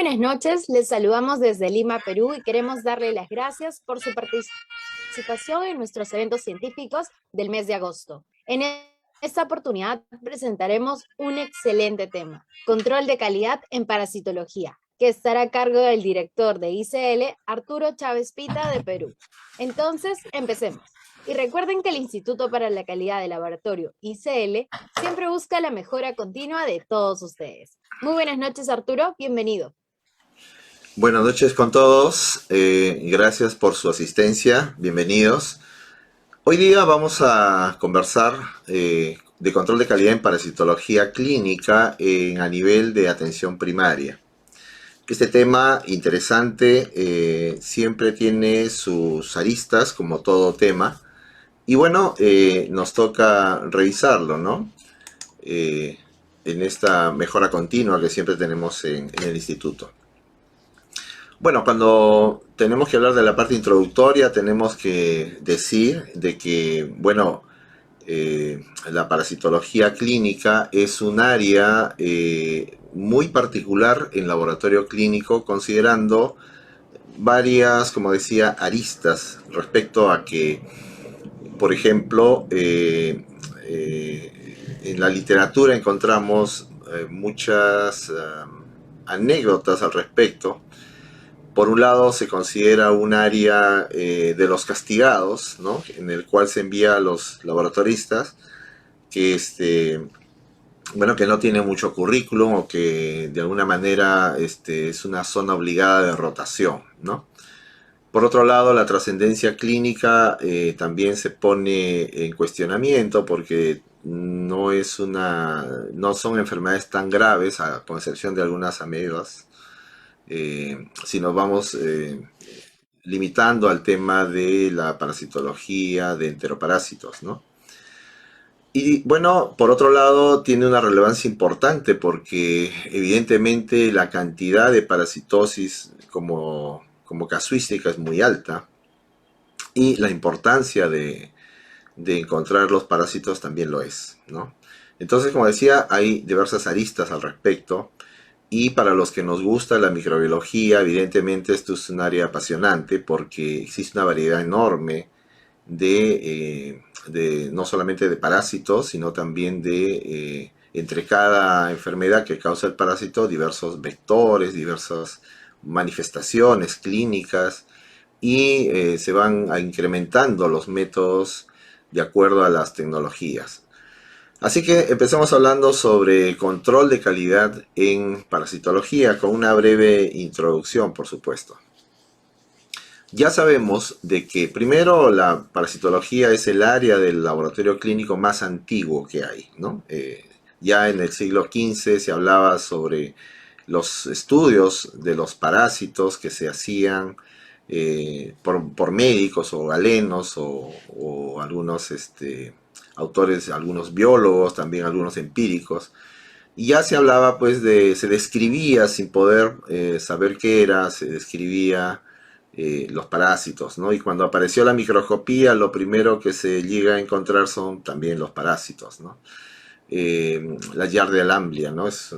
buenas noches, les saludamos desde Lima, Perú y queremos darle las gracias por su participación en nuestros eventos científicos del mes de agosto. En esta oportunidad presentaremos un excelente tema, control de calidad en parasitología, que estará a cargo del director de ICL, Arturo Chávez Pita de Perú. Entonces, empecemos. Y recuerden que el Instituto para la Calidad de Laboratorio, ICL, siempre busca la mejora continua de todos ustedes. Muy buenas noches, Arturo, bienvenido. Buenas noches con todos, gracias por su asistencia, bienvenidos. Hoy día vamos a conversar de control de calidad en parasitología clínica a nivel de atención primaria. Este tema interesante siempre tiene sus aristas, como todo tema, y bueno, nos toca revisarlo, ¿no? Eh, en esta mejora continua que siempre tenemos en el instituto. Bueno, cuando tenemos que hablar de la parte introductoria, tenemos que decir de que, bueno, la parasitología clínica es un área muy particular en laboratorio clínico, considerando varias, como decía, aristas respecto a que, por ejemplo, en la literatura encontramos muchas anécdotas al respecto. Por un lado se considera un área de los castigados, ¿no? En el cual se envía a los laboratoristas que, bueno, que no tienen mucho currículum o que de alguna manera es una zona obligada de rotación, ¿no? Por otro lado, la trascendencia clínica también se pone en cuestionamiento porque no son enfermedades tan graves, con excepción de algunas amebas, si nos vamos limitando al tema de la parasitología de enteroparásitos, ¿no? Y bueno, por otro lado, tiene una relevancia importante porque evidentemente la cantidad de parasitosis como casuística es muy alta y la importancia de encontrar los parásitos también lo es, ¿no? Entonces, como decía, hay diversas aristas al respecto. Y para los que nos gusta la microbiología, evidentemente esto es un área apasionante porque existe una variedad enorme de no solamente de parásitos, sino también entre cada enfermedad que causa el parásito, diversos vectores, diversas manifestaciones clínicas y se van incrementando los métodos de acuerdo a las tecnologías. Así que empezamos hablando sobre control de calidad en parasitología, con una breve introducción, por supuesto. Ya sabemos de que primero la parasitología es el área del laboratorio clínico más antiguo que hay, ¿no? Ya en el siglo XV se hablaba sobre los estudios de los parásitos que se hacían por médicos o galenos o algunos autores, algunos biólogos, también algunos empíricos. Y ya se hablaba pues se describía sin poder saber qué era, se describía los parásitos, ¿no? Y cuando apareció la microscopía, lo primero que se llega a encontrar son también los parásitos, ¿no? La Giardia lamblia, ¿no? Es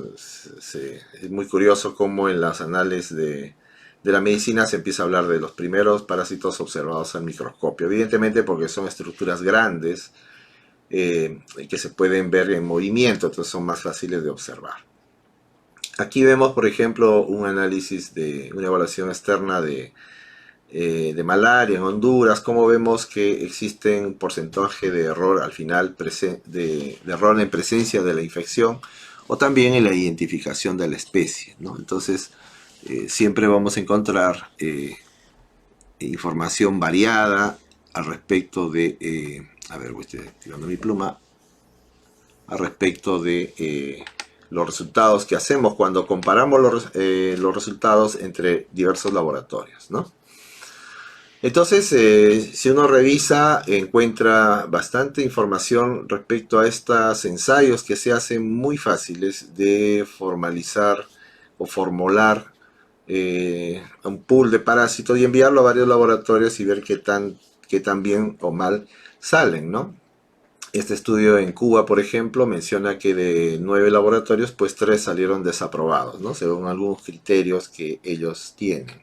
muy curioso cómo en las anales de la medicina se empieza a hablar de los primeros parásitos observados al microscopio. Evidentemente porque son estructuras grandes que se pueden ver en movimiento, entonces son más fáciles de observar. Aquí vemos, por ejemplo, un análisis de una evaluación externa de malaria en Honduras, como vemos que existe un porcentaje de error al final, de error en presencia de la infección o también en la identificación de la especie, ¿no? Entonces, siempre vamos a encontrar información variada al respecto a ver, voy tirando mi pluma, al respecto de los resultados que hacemos cuando comparamos los resultados entre diversos laboratorios, ¿no? Entonces, si uno revisa, encuentra bastante información respecto a estos ensayos que se hacen muy fáciles de formalizar o formular un pool de parásitos y enviarlo a varios laboratorios y ver qué tan bien o mal salen, ¿no? Este estudio en Cuba, por ejemplo, menciona que de 9 laboratorios, pues 3 salieron desaprobados, ¿no? Según algunos criterios que ellos tienen.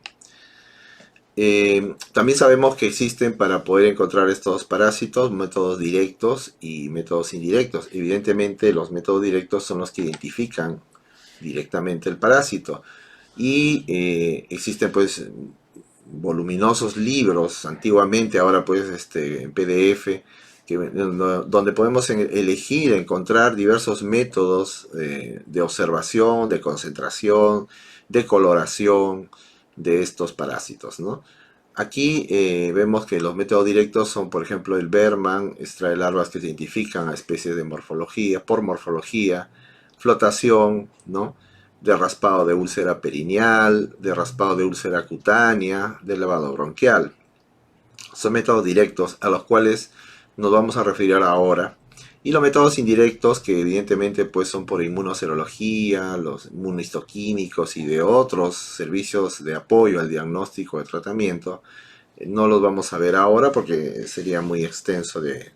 También sabemos que existen para poder encontrar estos parásitos métodos directos y métodos indirectos. Evidentemente los métodos directos son los que identifican directamente el parásito y existen pues voluminosos libros antiguamente, ahora pues en PDF, donde podemos elegir, encontrar diversos métodos de observación, de concentración, de coloración de estos parásitos, ¿no? Aquí vemos que los métodos directos son, por ejemplo, el Berman, extrae larvas que se identifican a especies de morfología, por morfología, flotación, ¿no? De raspado de úlcera perineal, de raspado de úlcera cutánea, de lavado bronquial. Son métodos directos a los cuales nos vamos a referir ahora. Y los métodos indirectos, que evidentemente pues son por inmunoserología, los inmunistoquímicos y de otros servicios de apoyo al diagnóstico de tratamiento, no los vamos a ver ahora porque sería muy extenso de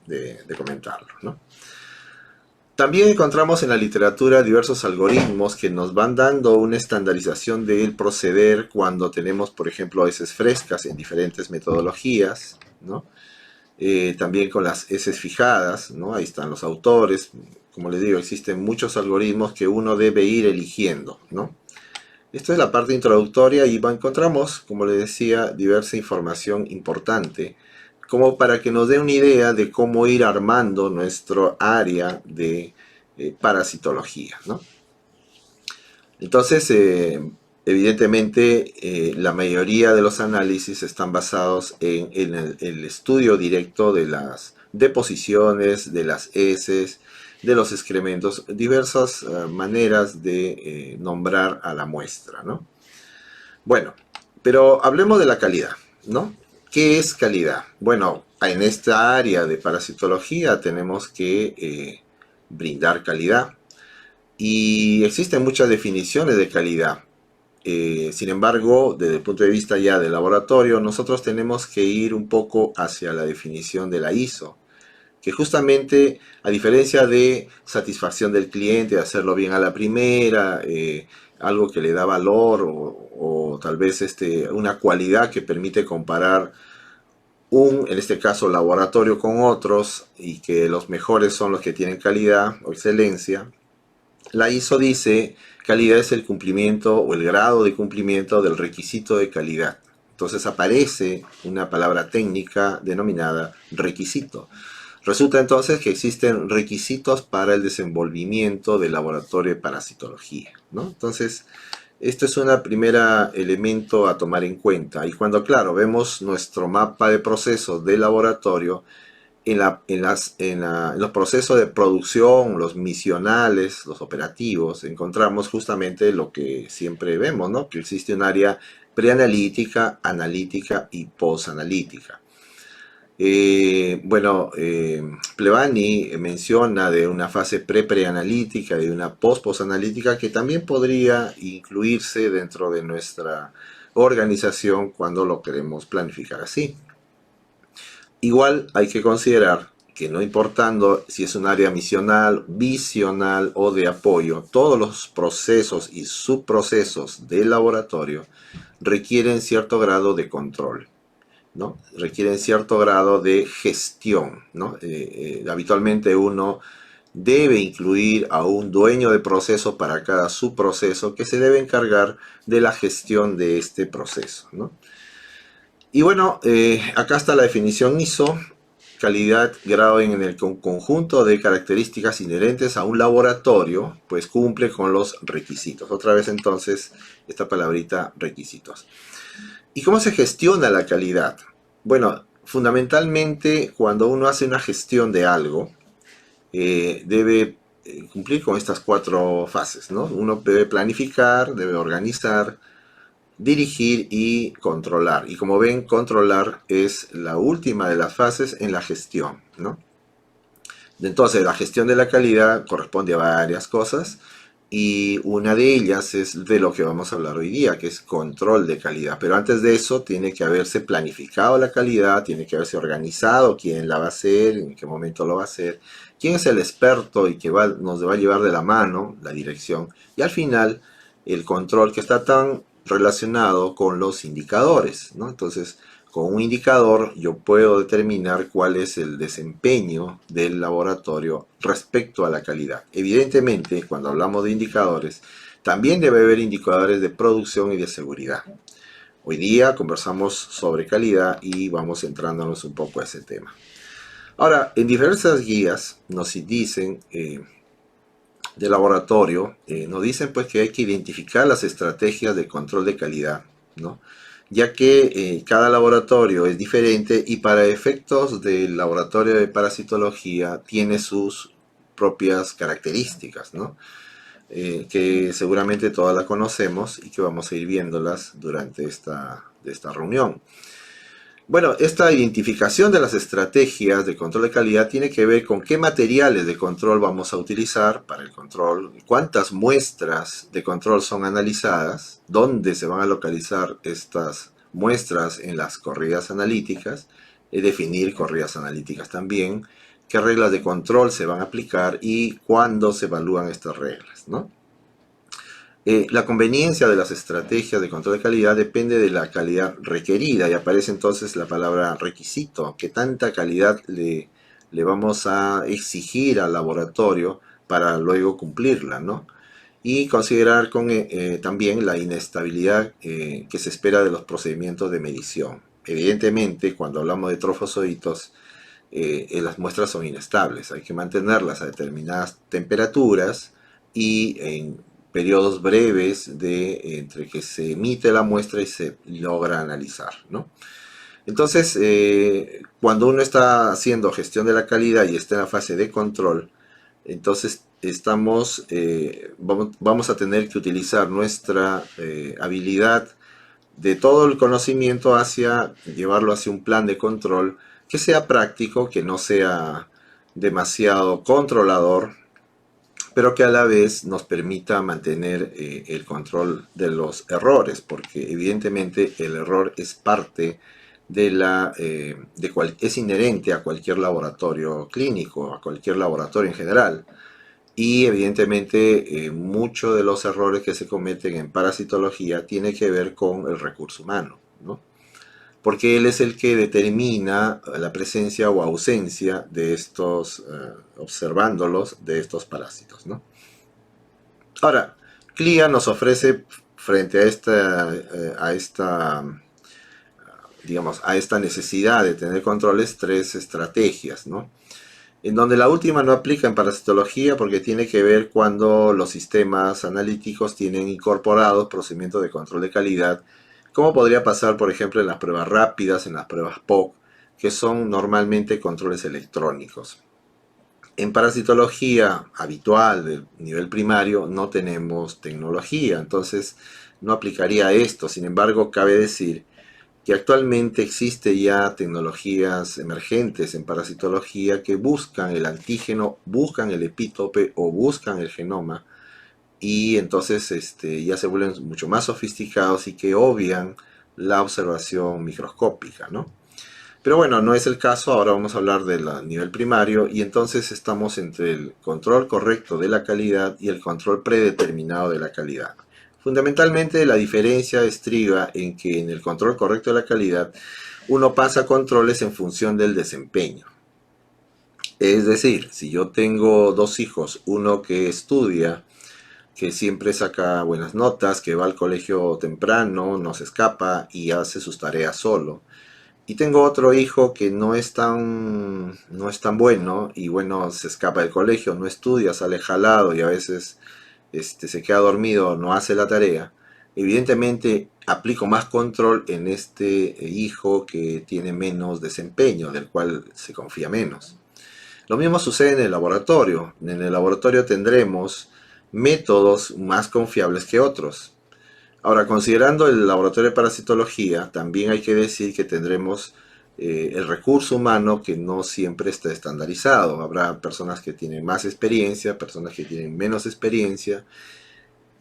comentarlo, ¿no? También encontramos en la literatura diversos algoritmos que nos van dando una estandarización del proceder cuando tenemos, por ejemplo, heces frescas en diferentes metodologías, ¿no? También con las heces fijadas, ¿no? Ahí están los autores. Como les digo, existen muchos algoritmos que uno debe ir eligiendo, ¿no? Esta es la parte introductoria y encontramos, como les decía, diversa información importante como para que nos dé una idea de cómo ir armando nuestro área de parasitología, ¿no? Entonces, evidentemente, la mayoría de los análisis están basados en el estudio directo de las deposiciones, de las heces, de los excrementos, diversas maneras de nombrar a la muestra, ¿no? Bueno, pero hablemos de la calidad, ¿no? ¿Qué es calidad? Bueno, en esta área de parasitología tenemos que brindar calidad y existen muchas definiciones de calidad. Sin embargo, desde el punto de vista ya del laboratorio, nosotros tenemos que ir un poco hacia la definición de la ISO, que justamente, a diferencia de satisfacción del cliente, de hacerlo bien a la primera, algo que le da valor o tal vez una cualidad que permite comparar en este caso, laboratorio con otros y que los mejores son los que tienen calidad o excelencia, la ISO dice calidad es el cumplimiento o el grado de cumplimiento del requisito de calidad. Entonces aparece una palabra técnica denominada requisito. Resulta entonces que existen requisitos para el desenvolvimiento del laboratorio de parasitología, ¿no? Entonces, esto es un primer elemento a tomar en cuenta. Y cuando, claro, vemos nuestro mapa de procesos de laboratorio, en los procesos de producción, los misionales, los operativos, encontramos justamente lo que siempre vemos, ¿no? Que existe un área preanalítica, analítica y posanalítica. Plevani menciona de una fase pre-preanalítica y de una post-posanalítica que también podría incluirse dentro de nuestra organización cuando lo queremos planificar así. Igual hay que considerar que no importando si es un área misional, visional o de apoyo, todos los procesos y subprocesos del laboratorio requieren cierto grado de control, ¿no? Requieren cierto grado de gestión, ¿no? Habitualmente uno debe incluir a un dueño de proceso para cada subproceso que se debe encargar de la gestión de este proceso, ¿no? Y bueno, acá está la definición ISO, calidad, grado en el conjunto de características inherentes a un laboratorio, pues cumple con los requisitos. Otra vez entonces, esta palabrita requisitos. ¿Y cómo se gestiona la calidad? Bueno, fundamentalmente cuando uno hace una gestión de algo, debe cumplir con estas 4 fases, ¿no? Uno debe planificar, debe organizar, dirigir y controlar. Y como ven, controlar es la última de las fases en la gestión, ¿no? Entonces, la gestión de la calidad corresponde a varias cosas. y una de ellas es de lo que vamos a hablar hoy día, que es control de calidad. Pero antes de eso tiene que haberse planificado la calidad, tiene que haberse organizado quién la va a hacer, en qué momento lo va a hacer, quién es el experto y que nos va a llevar de la mano la dirección. Y al final, el control que está tan relacionado con los indicadores, ¿no? Entonces, con un indicador yo puedo determinar cuál es el desempeño del laboratorio respecto a la calidad. Evidentemente, cuando hablamos de indicadores, también debe haber indicadores de producción y de seguridad. Hoy día conversamos sobre calidad y vamos centrándonos un poco a ese tema. Ahora, en diversas guías nos dicen de laboratorio, nos dicen pues que hay que identificar las estrategias de control de calidad, ¿no? Ya que cada laboratorio es diferente y para efectos del laboratorio de parasitología tiene sus propias características, ¿no? Que seguramente todas las conocemos y que vamos a ir viéndolas durante esta reunión. Bueno, esta identificación de las estrategias de control de calidad tiene que ver con qué materiales de control vamos a utilizar para el control, cuántas muestras de control son analizadas, dónde se van a localizar estas muestras en las corridas analíticas, definir corridas analíticas también, qué reglas de control se van a aplicar y cuándo se evalúan estas reglas, ¿no? La conveniencia de las estrategias de control de calidad depende de la calidad requerida y aparece entonces la palabra requisito, que tanta calidad le vamos a exigir al laboratorio para luego cumplirla, ¿no? Y considerar también la inestabilidad que se espera de los procedimientos de medición. Evidentemente, cuando hablamos de trofosoditos, las muestras son inestables, hay que mantenerlas a determinadas temperaturas y en periodos breves entre que se emite la muestra y se logra analizar, ¿no? Entonces, cuando uno está haciendo gestión de la calidad y está en la fase de control, entonces vamos a tener que utilizar nuestra habilidad de todo el conocimiento hacia llevarlo hacia un plan de control que sea práctico, que no sea demasiado controlador, pero que a la vez nos permita mantener el control de los errores, porque evidentemente el error es parte es inherente a cualquier laboratorio clínico, a cualquier laboratorio en general. Y evidentemente muchos de los errores que se cometen en parasitología tiene que ver con el recurso humano, ¿no? Porque él es el que determina la presencia o ausencia de estos, observándolos, de estos parásitos, ¿no? Ahora, CLIA nos ofrece frente digamos, a esta necesidad de tener controles, tres estrategias, ¿no? En donde la última no aplica en parasitología porque tiene que ver cuando los sistemas analíticos tienen incorporados procedimientos de control de calidad, como podría pasar, por ejemplo, en las pruebas rápidas, en las pruebas POC, que son normalmente controles electrónicos. En parasitología habitual del nivel primario no tenemos tecnología, entonces no aplicaría esto. Sin embargo, cabe decir que actualmente existe ya tecnologías emergentes en parasitología que buscan el antígeno, buscan el epítope o buscan el genoma y entonces ya se vuelven mucho más sofisticados y que obvian la observación microscópica, ¿no? Pero bueno, no es el caso, ahora vamos a hablar del nivel primario y entonces estamos entre el control correcto de la calidad y el control predeterminado de la calidad. Fundamentalmente la diferencia estriba en que en el control correcto de la calidad uno pasa controles en función del desempeño. Es decir, si yo tengo dos hijos, uno que estudia, que siempre saca buenas notas, que va al colegio temprano, no se escapa y hace sus tareas solo, y tengo otro hijo que no es tan bueno y bueno, se escapa del colegio, no estudia, sale jalado y a veces se queda dormido, no hace la tarea. Evidentemente aplico más control en este hijo que tiene menos desempeño, del cual se confía menos. Lo mismo sucede en el laboratorio. En el laboratorio tendremos métodos más confiables que otros. Ahora, considerando el laboratorio de parasitología, también hay que decir que tendremos el recurso humano que no siempre está estandarizado. Habrá personas que tienen más experiencia, personas que tienen menos experiencia,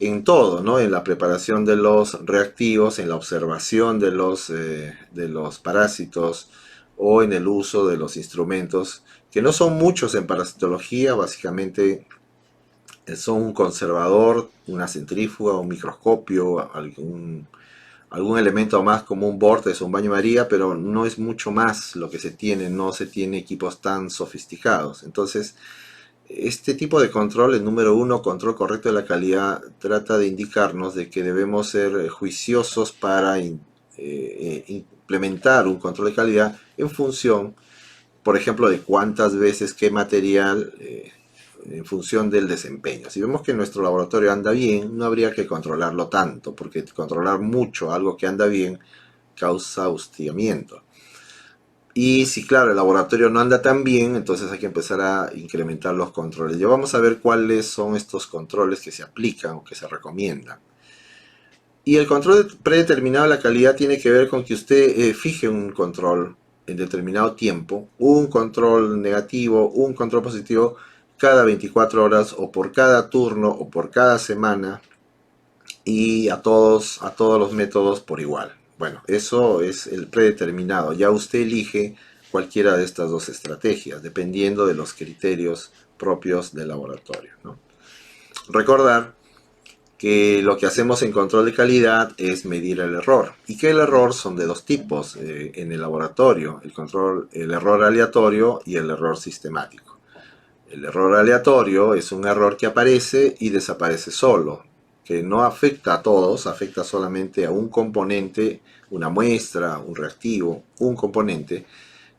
en todo, ¿no? En la preparación de los reactivos, en la observación de los parásitos o en el uso de los instrumentos, que no son muchos en parasitología, básicamente son un conservador, una centrífuga, un microscopio, algún elemento más como un vórtice o un baño María, pero no es mucho más lo que se tiene, no se tiene equipos tan sofisticados. Entonces, este tipo de control, el número uno, control correcto de la calidad, trata de indicarnos de que debemos ser juiciosos para implementar un control de calidad en función, por ejemplo, de cuántas veces, qué material, en función del desempeño. Si vemos que nuestro laboratorio anda bien, no habría que controlarlo tanto, porque controlar mucho algo que anda bien causa hostigamiento. Y si, claro, el laboratorio no anda tan bien, entonces hay que empezar a incrementar los controles. Ya vamos a ver cuáles son estos controles que se aplican o que se recomiendan. Y el control predeterminado de la calidad tiene que ver con que usted fije un control en determinado tiempo, un control negativo, un control positivo, cada 24 horas o por cada turno o por cada semana, y a todos los métodos por igual. Bueno, eso es el predeterminado. Ya usted elige cualquiera de estas dos estrategias, dependiendo de los criterios propios del laboratorio, ¿no? Recordar que lo que hacemos en control de calidad es medir el error, y que el error son de dos tipos en el laboratorio: el error aleatorio y el error sistemático. El error aleatorio es un error que aparece y desaparece solo, que no afecta a todos, afecta solamente a un componente, una muestra, un reactivo, un componente,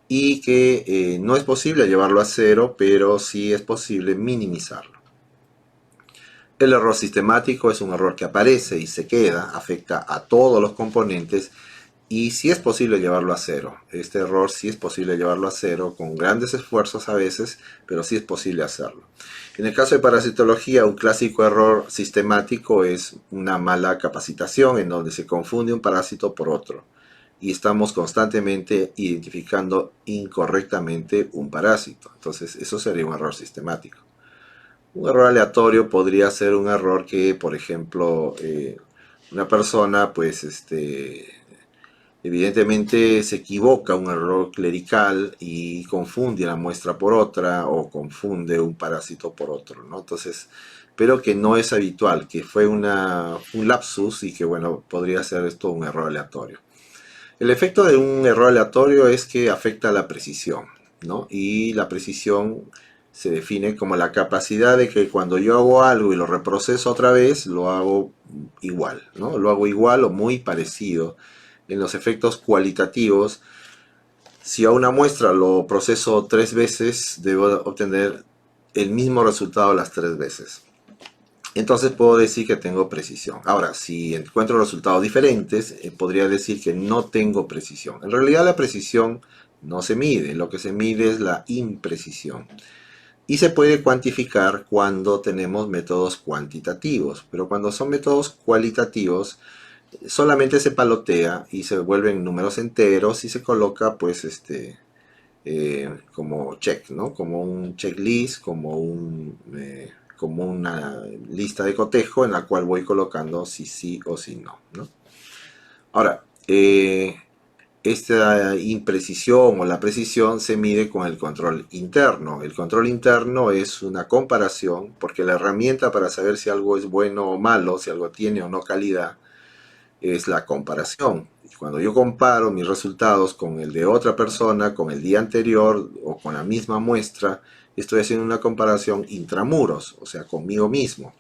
y que no es posible llevarlo a cero, pero sí es posible minimizarlo. El error sistemático es un error que aparece y se queda, afecta a todos los componentes, y sí es posible llevarlo a cero. Este error sí es posible llevarlo a cero, con grandes esfuerzos a veces, pero sí es posible hacerlo. En el caso de parasitología, un clásico error sistemático es una mala capacitación, en donde se confunde un parásito por otro, y estamos constantemente identificando incorrectamente un parásito. Entonces, eso sería un error sistemático. Un error aleatorio podría ser un error que, por ejemplo, una persona, pues, evidentemente se equivoca, un error clerical, y confunde la muestra por otra, o confunde un parásito por otro, ¿no? Entonces, pero que no es habitual, que fue un lapsus, y que, bueno, podría ser esto un error aleatorio. El efecto de un error aleatorio es que afecta a la precisión, ¿no? Y la precisión se define como la capacidad de que cuando yo hago algo y lo reproceso otra vez, lo hago igual, ¿no? Lo hago igual o muy parecido. En los efectos cualitativos, si a una muestra lo proceso 3 veces, debo obtener el mismo resultado las 3 veces. Entonces puedo decir que tengo precisión. Ahora, si encuentro resultados diferentes, podría decir que no tengo precisión. En realidad la precisión no se mide, lo que se mide es la imprecisión. Y se puede cuantificar cuando tenemos métodos cuantitativos, pero cuando son métodos cualitativos, solamente se palotea y se vuelven números enteros y se coloca, pues, como check, ¿no? Como un checklist, como una lista de cotejo en la cual voy colocando si sí o si no, ¿no? Ahora, esta imprecisión o la precisión se mide con el control interno. El control interno es una comparación, porque la herramienta para saber si algo es bueno o malo, si algo tiene o no calidad, es la comparación. Cuando yo comparo mis resultados con el de otra persona, con el día anterior o con la misma muestra, estoy haciendo una comparación intramuros, o sea, conmigo mismo.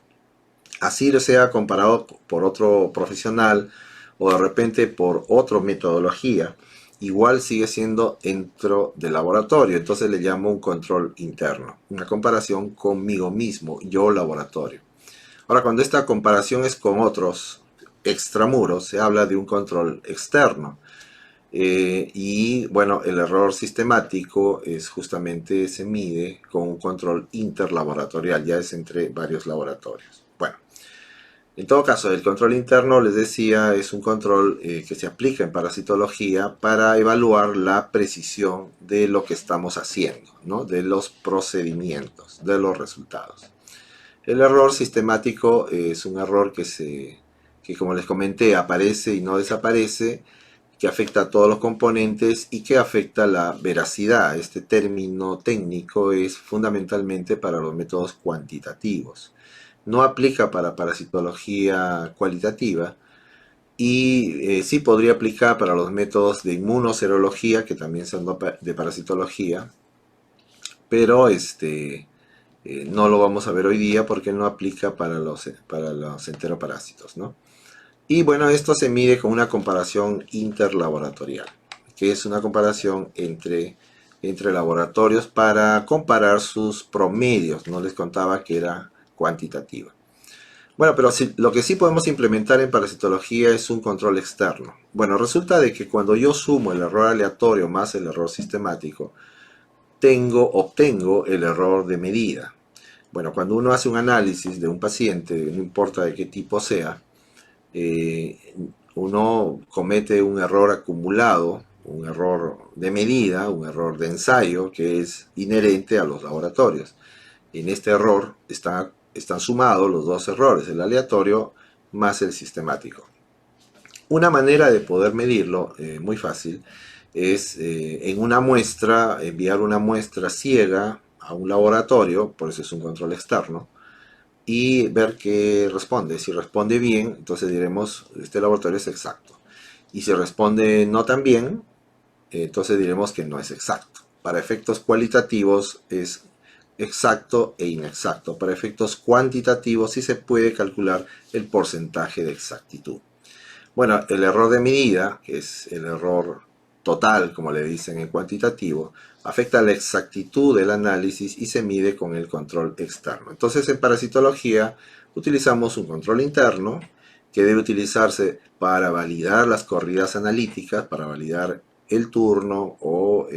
Así sea comparado por otro profesional o de repente por otra metodología, igual sigue siendo dentro del laboratorio. Entonces le llamo un control interno, una comparación conmigo mismo, yo laboratorio. Ahora, cuando esta comparación es con otros extramuros, se habla de un control externo. Y bueno, el error sistemático es justamente, se mide con un control interlaboratorial, ya es entre varios laboratorios. Bueno, en todo caso, el control interno, les decía, es un control que se aplica en parasitología para evaluar la precisión de lo que estamos haciendo, ¿no? De los procedimientos, de los resultados. El error sistemático es un error que como les comenté, aparece y no desaparece, que afecta a todos los componentes y que afecta la veracidad. Este término técnico es fundamentalmente para los métodos cuantitativos. No aplica para parasitología cualitativa y sí podría aplicar para los métodos de inmunoserología, que también son de parasitología, pero no lo vamos a ver hoy día porque no aplica para los enteroparásitos, ¿no? Y bueno, esto se mide con una comparación interlaboratorial, que es una comparación entre laboratorios para comparar sus promedios. No les contaba que era cuantitativa. Bueno, pero lo que sí podemos implementar en parasitología es un control externo. Bueno, resulta de que cuando yo sumo el error aleatorio más el error sistemático, obtengo el error de medida. Bueno, cuando uno hace un análisis de un paciente, no importa de qué tipo sea, eh, uno comete un error acumulado, un error de medida, un error de ensayo que es inherente a los laboratorios. En este error están sumados los dos errores, el aleatorio más el sistemático. Una manera de poder medirlo, muy fácil, es en una muestra, enviar una muestra ciega a un laboratorio, por eso es un control externo, y ver qué responde. Si responde bien, entonces diremos, este laboratorio es exacto. Y si responde no tan bien, entonces diremos que no es exacto. Para efectos cualitativos es exacto e inexacto. Para efectos cuantitativos sí se puede calcular el porcentaje de exactitud. Bueno, el error de medida, que es el error total, como le dicen en cuantitativo, afecta la exactitud del análisis y se mide con el control externo. Entonces, en parasitología utilizamos un control interno que debe utilizarse para validar las corridas analíticas, para validar el turno o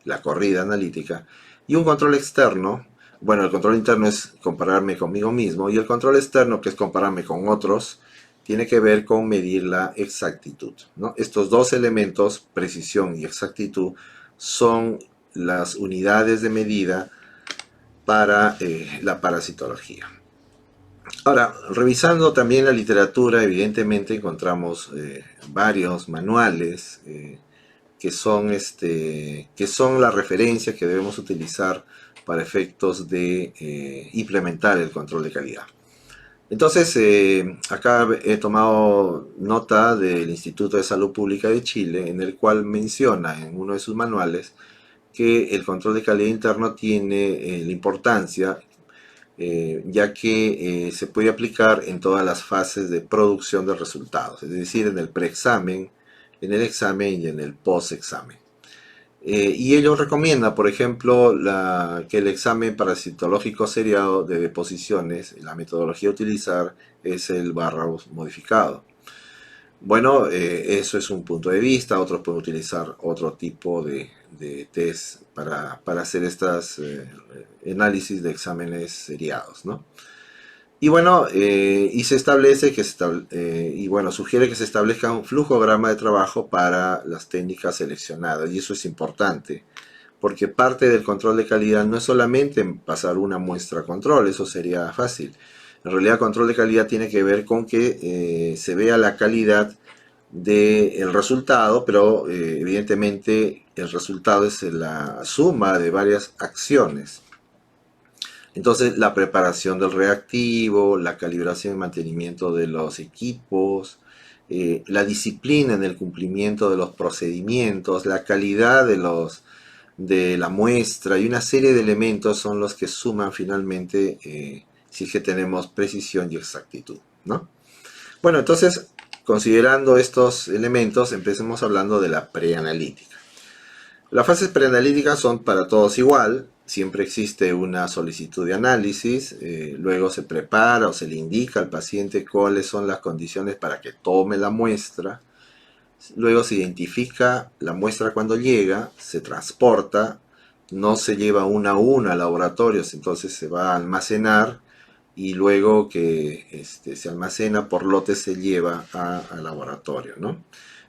la corrida analítica, y un control externo. Bueno, el control interno es compararme conmigo mismo y el control externo, que es compararme con otros, tiene que ver con medir la exactitud, ¿no? Estos dos elementos, precisión y exactitud, son las unidades de medida para la parasitología. Ahora, revisando también la literatura, evidentemente encontramos varios manuales que son la referencia que debemos utilizar para efectos de implementar el control de calidad. Entonces, acá he tomado nota del Instituto de Salud Pública de Chile, en el cual menciona en uno de sus manuales que el control de calidad interno tiene la importancia, ya que se puede aplicar en todas las fases de producción de resultados, es decir, en el preexamen, en el examen y en el postexamen. Y ellos recomiendan, por ejemplo, que el examen parasitológico seriado de deposiciones, la metodología a utilizar es el Barrow modificado. Bueno, eso es un punto de vista, otros pueden utilizar otro tipo de test para hacer estas análisis de exámenes seriados, ¿no? Y bueno, y se establece y bueno, sugiere que se establezca un flujograma de trabajo para las técnicas seleccionadas, y eso es importante, porque parte del control de calidad no es solamente pasar una muestra a control, eso sería fácil. En realidad, control de calidad tiene que ver con que se vea la calidad del resultado, pero evidentemente el resultado es la suma de varias acciones. Entonces, la preparación del reactivo, la calibración y mantenimiento de los equipos, la disciplina en el cumplimiento de los procedimientos, la calidad de la muestra y una serie de elementos son los que suman finalmente si es que tenemos precisión y exactitud, ¿no? Bueno, entonces, considerando estos elementos, empecemos hablando de la preanalítica. Las fases preanalíticas son para todos igual, siempre existe una solicitud de análisis, luego se prepara o se le indica al paciente cuáles son las condiciones para que tome la muestra, luego se identifica la muestra cuando llega, se transporta, no se lleva una a una a laboratorios, entonces se va a almacenar y luego que se almacena por lotes se lleva al laboratorio, ¿no?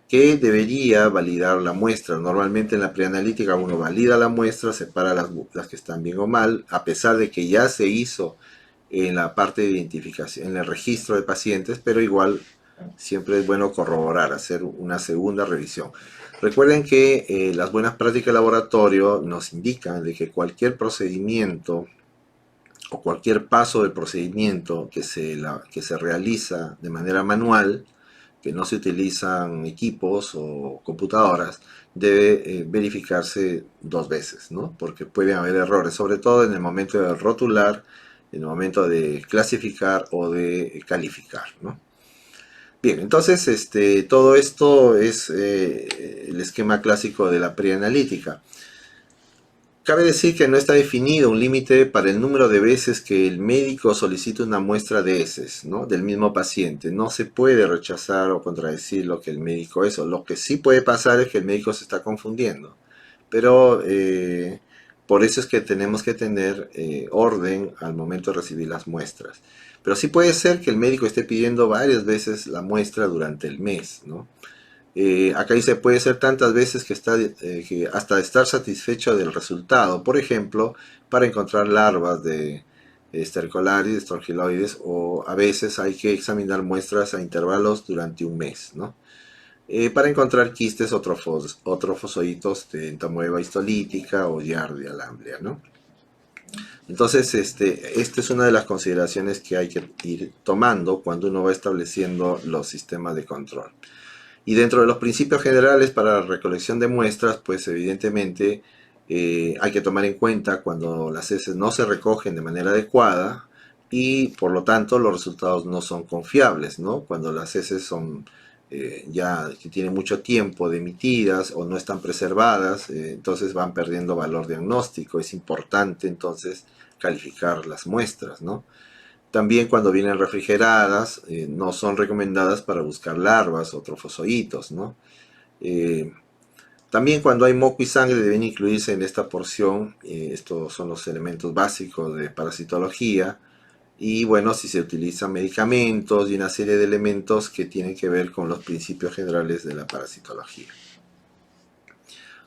Que debería validar la muestra. Normalmente en la preanalítica uno valida la muestra, separa las que están bien o mal, a pesar de que ya se hizo en la parte de identificación, en el registro de pacientes, pero igual siempre es bueno corroborar, hacer una segunda revisión. Recuerden que las buenas prácticas de laboratorio nos indican de que cualquier procedimiento o cualquier paso del procedimiento que se realiza de manera manual, que no se utilizan equipos o computadoras, debe verificarse dos veces, ¿no? Porque pueden haber errores, sobre todo en el momento de rotular, en el momento de clasificar o de calificar, ¿no? Bien, entonces todo esto es el esquema clásico de la preanalítica. Cabe decir que no está definido un límite para el número de veces que el médico solicite una muestra de heces, ¿no?, del mismo paciente. No se puede rechazar o contradecir lo que el médico es. Lo que sí puede pasar es que el médico se está confundiendo. Pero por eso es que tenemos que tener orden al momento de recibir las muestras. Pero sí puede ser que el médico esté pidiendo varias veces la muestra durante el mes, ¿no? Acá dice puede ser tantas veces que hasta estar satisfecho del resultado. Por ejemplo, para encontrar larvas de estercolaris, estorgiloides, o a veces hay que examinar muestras a intervalos durante un mes, ¿no? Para encontrar quistes o trofozoitos de entamoeba histolítica o giardia lamblia, ¿no? Entonces, esta es una de las consideraciones que hay que ir tomando cuando uno va estableciendo los sistemas de control. Y dentro de los principios generales para la recolección de muestras, pues evidentemente hay que tomar en cuenta cuando las heces no se recogen de manera adecuada y por lo tanto los resultados no son confiables, ¿no? Cuando las heces son ya que tienen mucho tiempo de emitidas o no están preservadas, entonces van perdiendo valor diagnóstico. Es importante entonces calificar las muestras, ¿no? También cuando vienen refrigeradas, no son recomendadas para buscar larvas o trofozoitos, ¿no? Eh, También cuando hay moco y sangre deben incluirse en esta porción. Estos son los elementos básicos de parasitología. Y bueno, si se utilizan medicamentos y una serie de elementos que tienen que ver con los principios generales de la parasitología.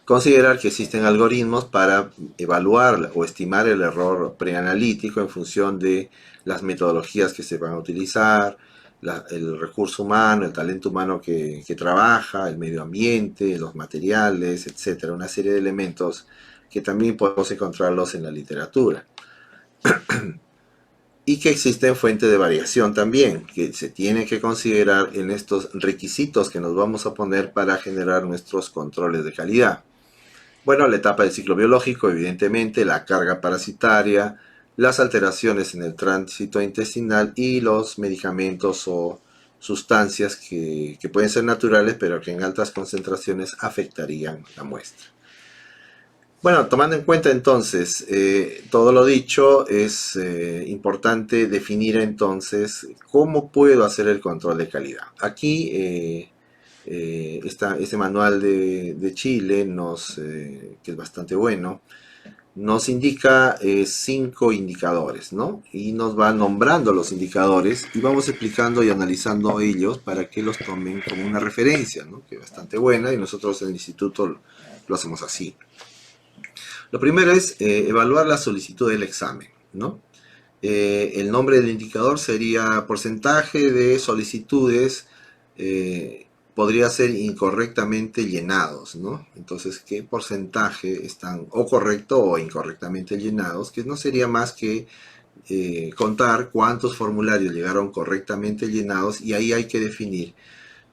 Considerar que existen algoritmos para evaluar o estimar el error preanalítico en función de las metodologías que se van a utilizar, el recurso humano, el talento humano que trabaja, el medio ambiente, los materiales, etcétera. Una serie de elementos que también podemos encontrarlos en la literatura. Y que existen fuentes de variación también, que se tienen que considerar en estos requisitos que nos vamos a poner para generar nuestros controles de calidad. Bueno, la etapa del ciclo biológico, evidentemente, la carga parasitaria, las alteraciones en el tránsito intestinal y los medicamentos o sustancias que pueden ser naturales, pero que en altas concentraciones afectarían la muestra. Bueno, tomando en cuenta entonces todo lo dicho, es importante definir entonces cómo puedo hacer el control de calidad. Aquí este manual de Chile, que es bastante bueno, nos indica 5 indicadores, ¿no? Y nos va nombrando los indicadores y vamos explicando y analizando ellos para que los tomen como una referencia, ¿no? Que es bastante buena y nosotros en el instituto lo hacemos así. Lo primero es evaluar la solicitud del examen, ¿no? El nombre del indicador sería porcentaje de solicitudes podría ser incorrectamente llenados, ¿no? Entonces, ¿qué porcentaje están o correcto o incorrectamente llenados? Que no sería más que contar cuántos formularios llegaron correctamente llenados y ahí hay que definir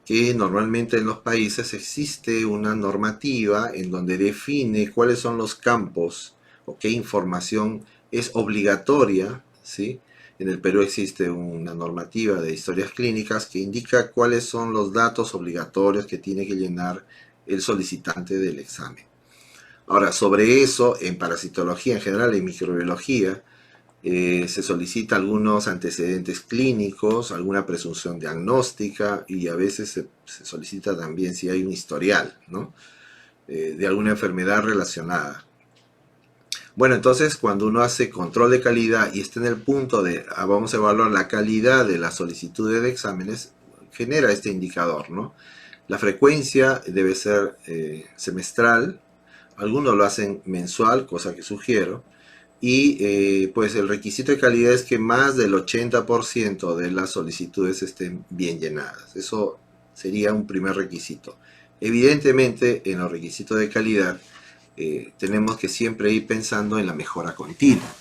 que normalmente en los países existe una normativa en donde define cuáles son los campos o qué información es obligatoria, ¿sí? En el Perú existe una normativa de historias clínicas que indica cuáles son los datos obligatorios que tiene que llenar el solicitante del examen. Ahora, sobre eso, en parasitología en general, en microbiología, se solicita algunos antecedentes clínicos, alguna presunción diagnóstica y a veces se solicita también si hay un historial, ¿no? De alguna enfermedad relacionada. Bueno, entonces cuando uno hace control de calidad y está en el punto de vamos a evaluar la calidad de las solicitudes de exámenes, genera este indicador, ¿no? La frecuencia debe ser semestral, algunos lo hacen mensual, cosa que sugiero, y pues el requisito de calidad es que más del 80% de las solicitudes estén bien llenadas. Eso sería un primer requisito. Evidentemente, en los requisitos de calidad tenemos que siempre ir pensando en la mejora continua.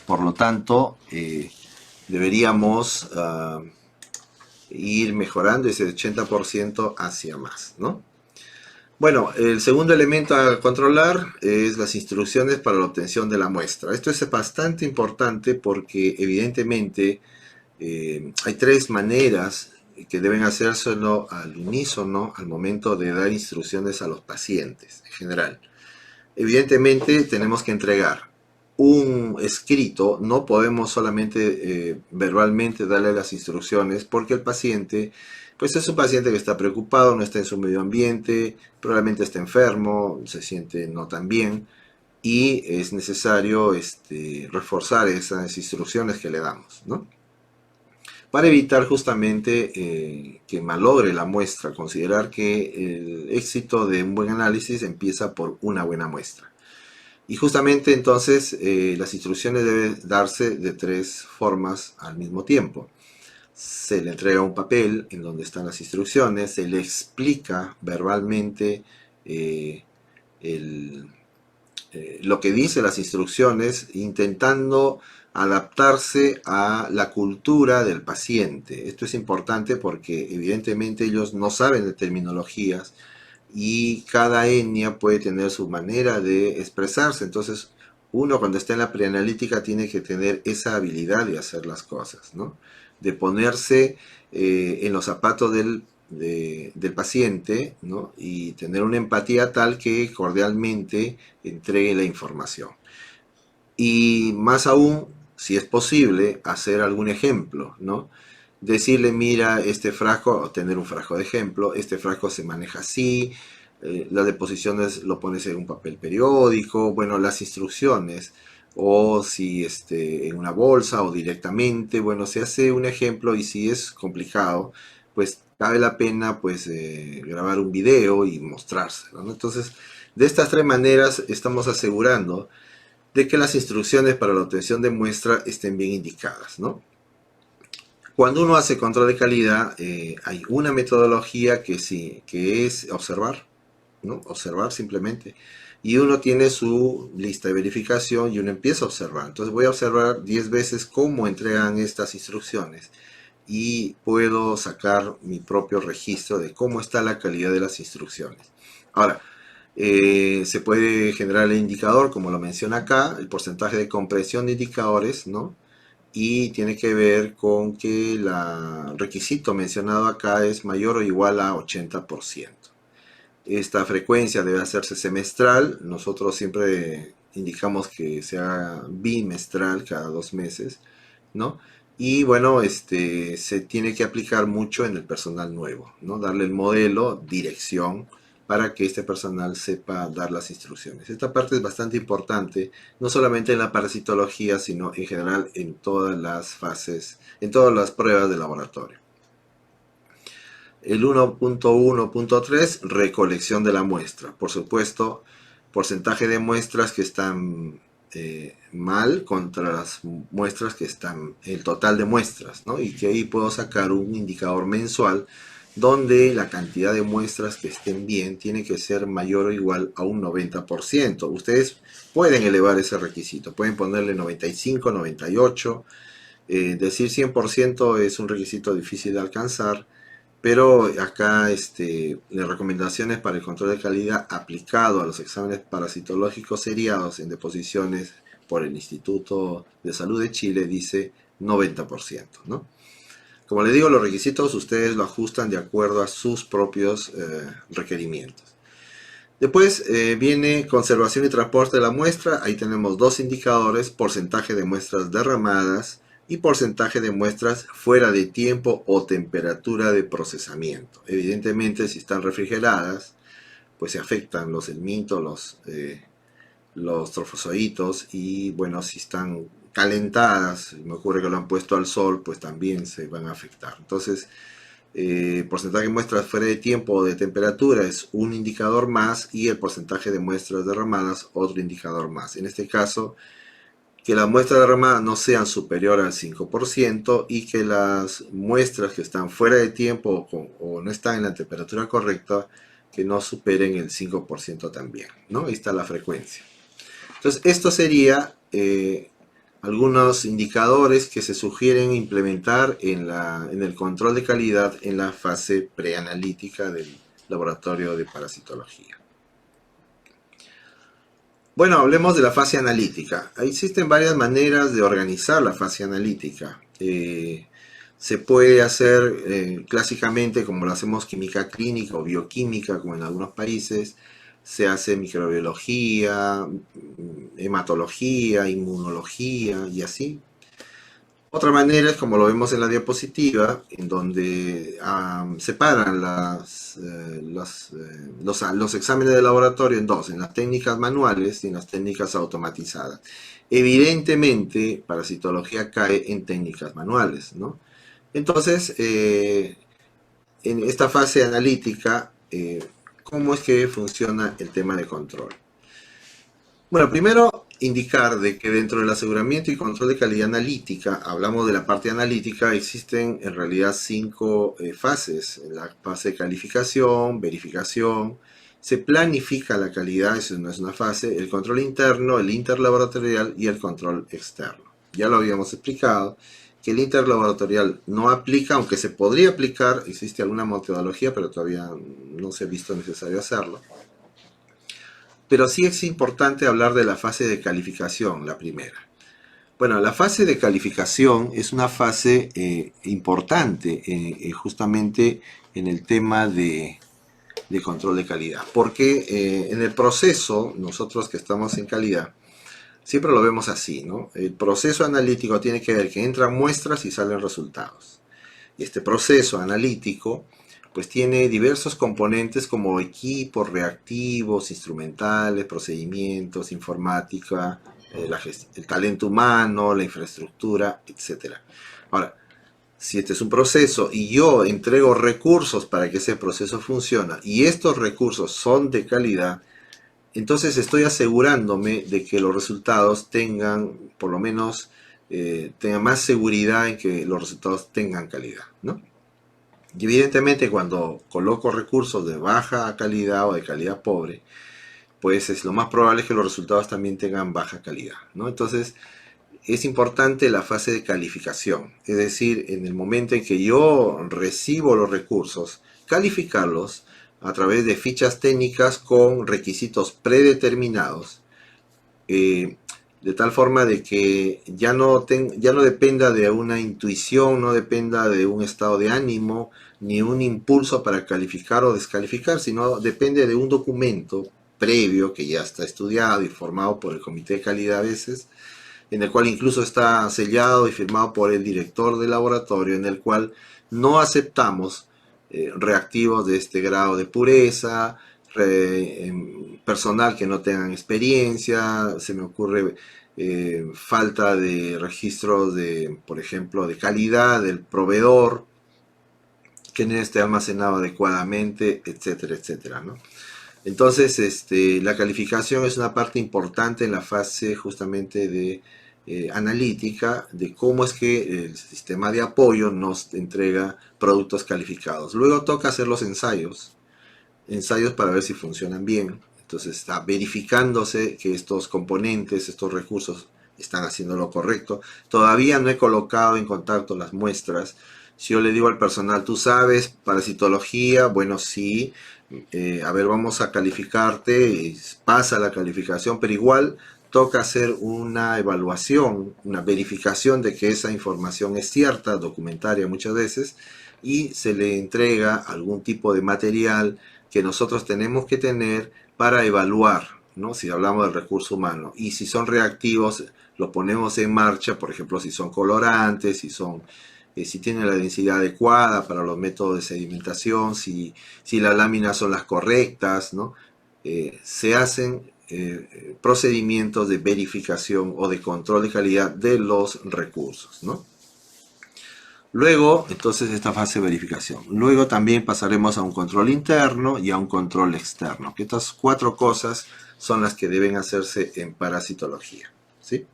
Por lo tanto, deberíamos ir mejorando ese 80% hacia más, ¿no? Bueno, el segundo elemento a controlar es las instrucciones para la obtención de la muestra. Esto es bastante importante porque evidentemente hay tres maneras que deben hacérselo al unísono al momento de dar instrucciones a los pacientes en general. Evidentemente tenemos que entregar un escrito, no podemos solamente verbalmente darle las instrucciones porque el paciente, pues es un paciente que está preocupado, no está en su medio ambiente, probablemente está enfermo, se siente no tan bien y es necesario reforzar esas instrucciones que le damos, ¿no? Para evitar justamente que malogre la muestra, considerar que el éxito de un buen análisis empieza por una buena muestra. Y justamente entonces las instrucciones deben darse de tres formas al mismo tiempo. Se le entrega un papel en donde están las instrucciones, se le explica verbalmente eh, el, lo que dice las instrucciones, intentando adaptarse a la cultura del paciente. Esto es importante porque evidentemente ellos no saben de terminologías y cada etnia puede tener su manera de expresarse. Entonces, uno cuando está en la preanalítica tiene que tener esa habilidad de hacer las cosas, ¿no? De ponerse en los zapatos del paciente, ¿no? Y tener una empatía tal que cordialmente entregue la información. Y más aún, si es posible, hacer algún ejemplo, ¿no? Decirle, mira, este frasco, o tener un frasco de ejemplo, este frasco se maneja así, las deposiciones lo pones en un papel periódico, bueno, las instrucciones, o si en una bolsa o directamente, bueno, se hace un ejemplo y si es complicado, pues cabe la pena pues grabar un video y mostrárselo, ¿no? Entonces, de estas tres maneras estamos asegurando de que las instrucciones para la obtención de muestra estén bien indicadas, ¿no? Cuando uno hace control de calidad, hay una metodología que sí, que es observar, ¿no? Observar simplemente. Y uno tiene su lista de verificación y uno empieza a observar. Entonces voy a observar 10 veces cómo entregan estas instrucciones y puedo sacar mi propio registro de cómo está la calidad de las instrucciones. Ahora, se puede generar el indicador, como lo menciona acá, el porcentaje de compresión de indicadores, ¿no? Y tiene que ver con que el requisito mencionado acá es mayor o igual a 80%. Esta frecuencia debe hacerse semestral. Nosotros siempre indicamos que sea bimestral, cada 2 meses, ¿no? Y bueno, se tiene que aplicar mucho en el personal nuevo, ¿no? Darle el modelo, dirección, para que este personal sepa dar las instrucciones. Esta parte es bastante importante, no solamente en la parasitología, sino en general en todas las fases, en todas las pruebas de laboratorio. El 1.1.3, recolección de la muestra. Por supuesto, porcentaje de muestras que están mal contra las muestras que están, el total de muestras, ¿no? Y que ahí puedo sacar un indicador mensual donde la cantidad de muestras que estén bien tiene que ser mayor o igual a un 90%. Ustedes pueden elevar ese requisito, pueden ponerle 95, 98. Decir 100% es un requisito difícil de alcanzar, pero acá las recomendaciones para el control de calidad aplicado a los exámenes parasitológicos seriados en deposiciones por el Instituto de Salud de Chile dice 90%, ¿no? Como les digo, los requisitos ustedes lo ajustan de acuerdo a sus propios requerimientos. Después viene conservación y transporte de la muestra. Ahí tenemos dos indicadores, porcentaje de muestras derramadas y porcentaje de muestras fuera de tiempo o temperatura de procesamiento. Evidentemente, si están refrigeradas, pues se afectan los helmintos, los trofozoitos, y bueno, si están calentadas, me ocurre que lo han puesto al sol, pues también se van a afectar. Entonces, porcentaje de muestras fuera de tiempo o de temperatura es un indicador más, y el porcentaje de muestras derramadas otro indicador más. En este caso, que las muestras derramadas no sean superior al 5% y que las muestras que están fuera de tiempo o no están en la temperatura correcta, que no superen el 5% también, ¿no? Ahí está la frecuencia. Entonces, esto sería algunos indicadores que se sugieren implementar en el control de calidad en la fase preanalítica del laboratorio de parasitología. Bueno, hablemos de la fase analítica. Existen varias maneras de organizar la fase analítica. Se puede hacer clásicamente como lo hacemos química clínica o bioquímica, como en algunos países. Se hace microbiología, hematología, inmunología y así. Otra manera es como lo vemos en la diapositiva, en donde separan los exámenes de laboratorio en dos, en las técnicas manuales y en las técnicas automatizadas. Evidentemente, parasitología cae en técnicas manuales, ¿no? Entonces, en esta fase analítica, ¿cómo es que funciona el tema de control? Bueno, primero indicar de que dentro del aseguramiento y control de calidad analítica, hablamos de la parte analítica, existen en realidad 5 fases. La fase de calificación, verificación, se planifica la calidad, eso no es una fase, el control interno, el interlaboratorial y el control externo. Ya lo habíamos explicado, que el interlaboratorial no aplica, aunque se podría aplicar, existe alguna metodología, pero todavía no se ha visto necesario hacerlo. Pero sí es importante hablar de la fase de calificación, la primera. Bueno, la fase de calificación es una fase importante justamente en el tema de control de calidad. Porque en el proceso, nosotros que estamos en calidad, siempre lo vemos así, ¿no? El proceso analítico tiene que ver que entran muestras y salen resultados. Y este proceso analítico pues tiene diversos componentes como equipos, reactivos, instrumentales, procedimientos, informática, el talento humano, la infraestructura, etc. Ahora, si este es un proceso y yo entrego recursos para que ese proceso funcione y estos recursos son de calidad, entonces estoy asegurándome de que los resultados tengan, por lo menos, tengan más seguridad en que los resultados tengan calidad, ¿no? Y evidentemente cuando coloco recursos de baja calidad o de calidad pobre, pues es lo más probable que los resultados también tengan baja calidad, ¿no? Entonces es importante la fase de calificación, es decir, en el momento en que yo recibo los recursos, calificarlos a través de fichas técnicas con requisitos predeterminados, de tal forma de que ya no dependa de una intuición, no dependa de un estado de ánimo, ni un impulso para calificar o descalificar, sino depende de un documento previo que ya está estudiado y formado por el comité de calidad a veces, en el cual incluso está sellado y firmado por el director del laboratorio, en el cual no aceptamos reactivos de este grado de pureza, personal que no tengan experiencia, se me ocurre falta de registros de, por ejemplo, de calidad del proveedor, que no esté almacenado adecuadamente, etcétera, etcétera, ¿no? Entonces, la calificación es una parte importante en la fase justamente de analítica de cómo es que el sistema de apoyo nos entrega productos calificados. Luego toca hacer los ensayos para ver si funcionan bien. Entonces está verificándose que estos componentes, estos recursos están haciendo lo correcto. Todavía no he colocado en contacto las muestras. Si yo le digo al personal, ¿tú sabes parasitología? Bueno, sí. A ver, vamos a calificarte. Pasa la calificación, pero igual toca hacer una evaluación, una verificación de que esa información es cierta, documentaria muchas veces, y se le entrega algún tipo de material que nosotros tenemos que tener para evaluar, ¿no? Si hablamos del recurso humano. Y si son reactivos, lo ponemos en marcha, por ejemplo, si son colorantes, si tienen la densidad adecuada para los métodos de sedimentación, si las láminas son las correctas, ¿no? Se hacen procedimientos de verificación o de control de calidad de los recursos, ¿no? Luego, entonces, esta fase de verificación. Luego también pasaremos a un control interno y a un control externo. Que estas 4 cosas son las que deben hacerse en parasitología, ¿sí?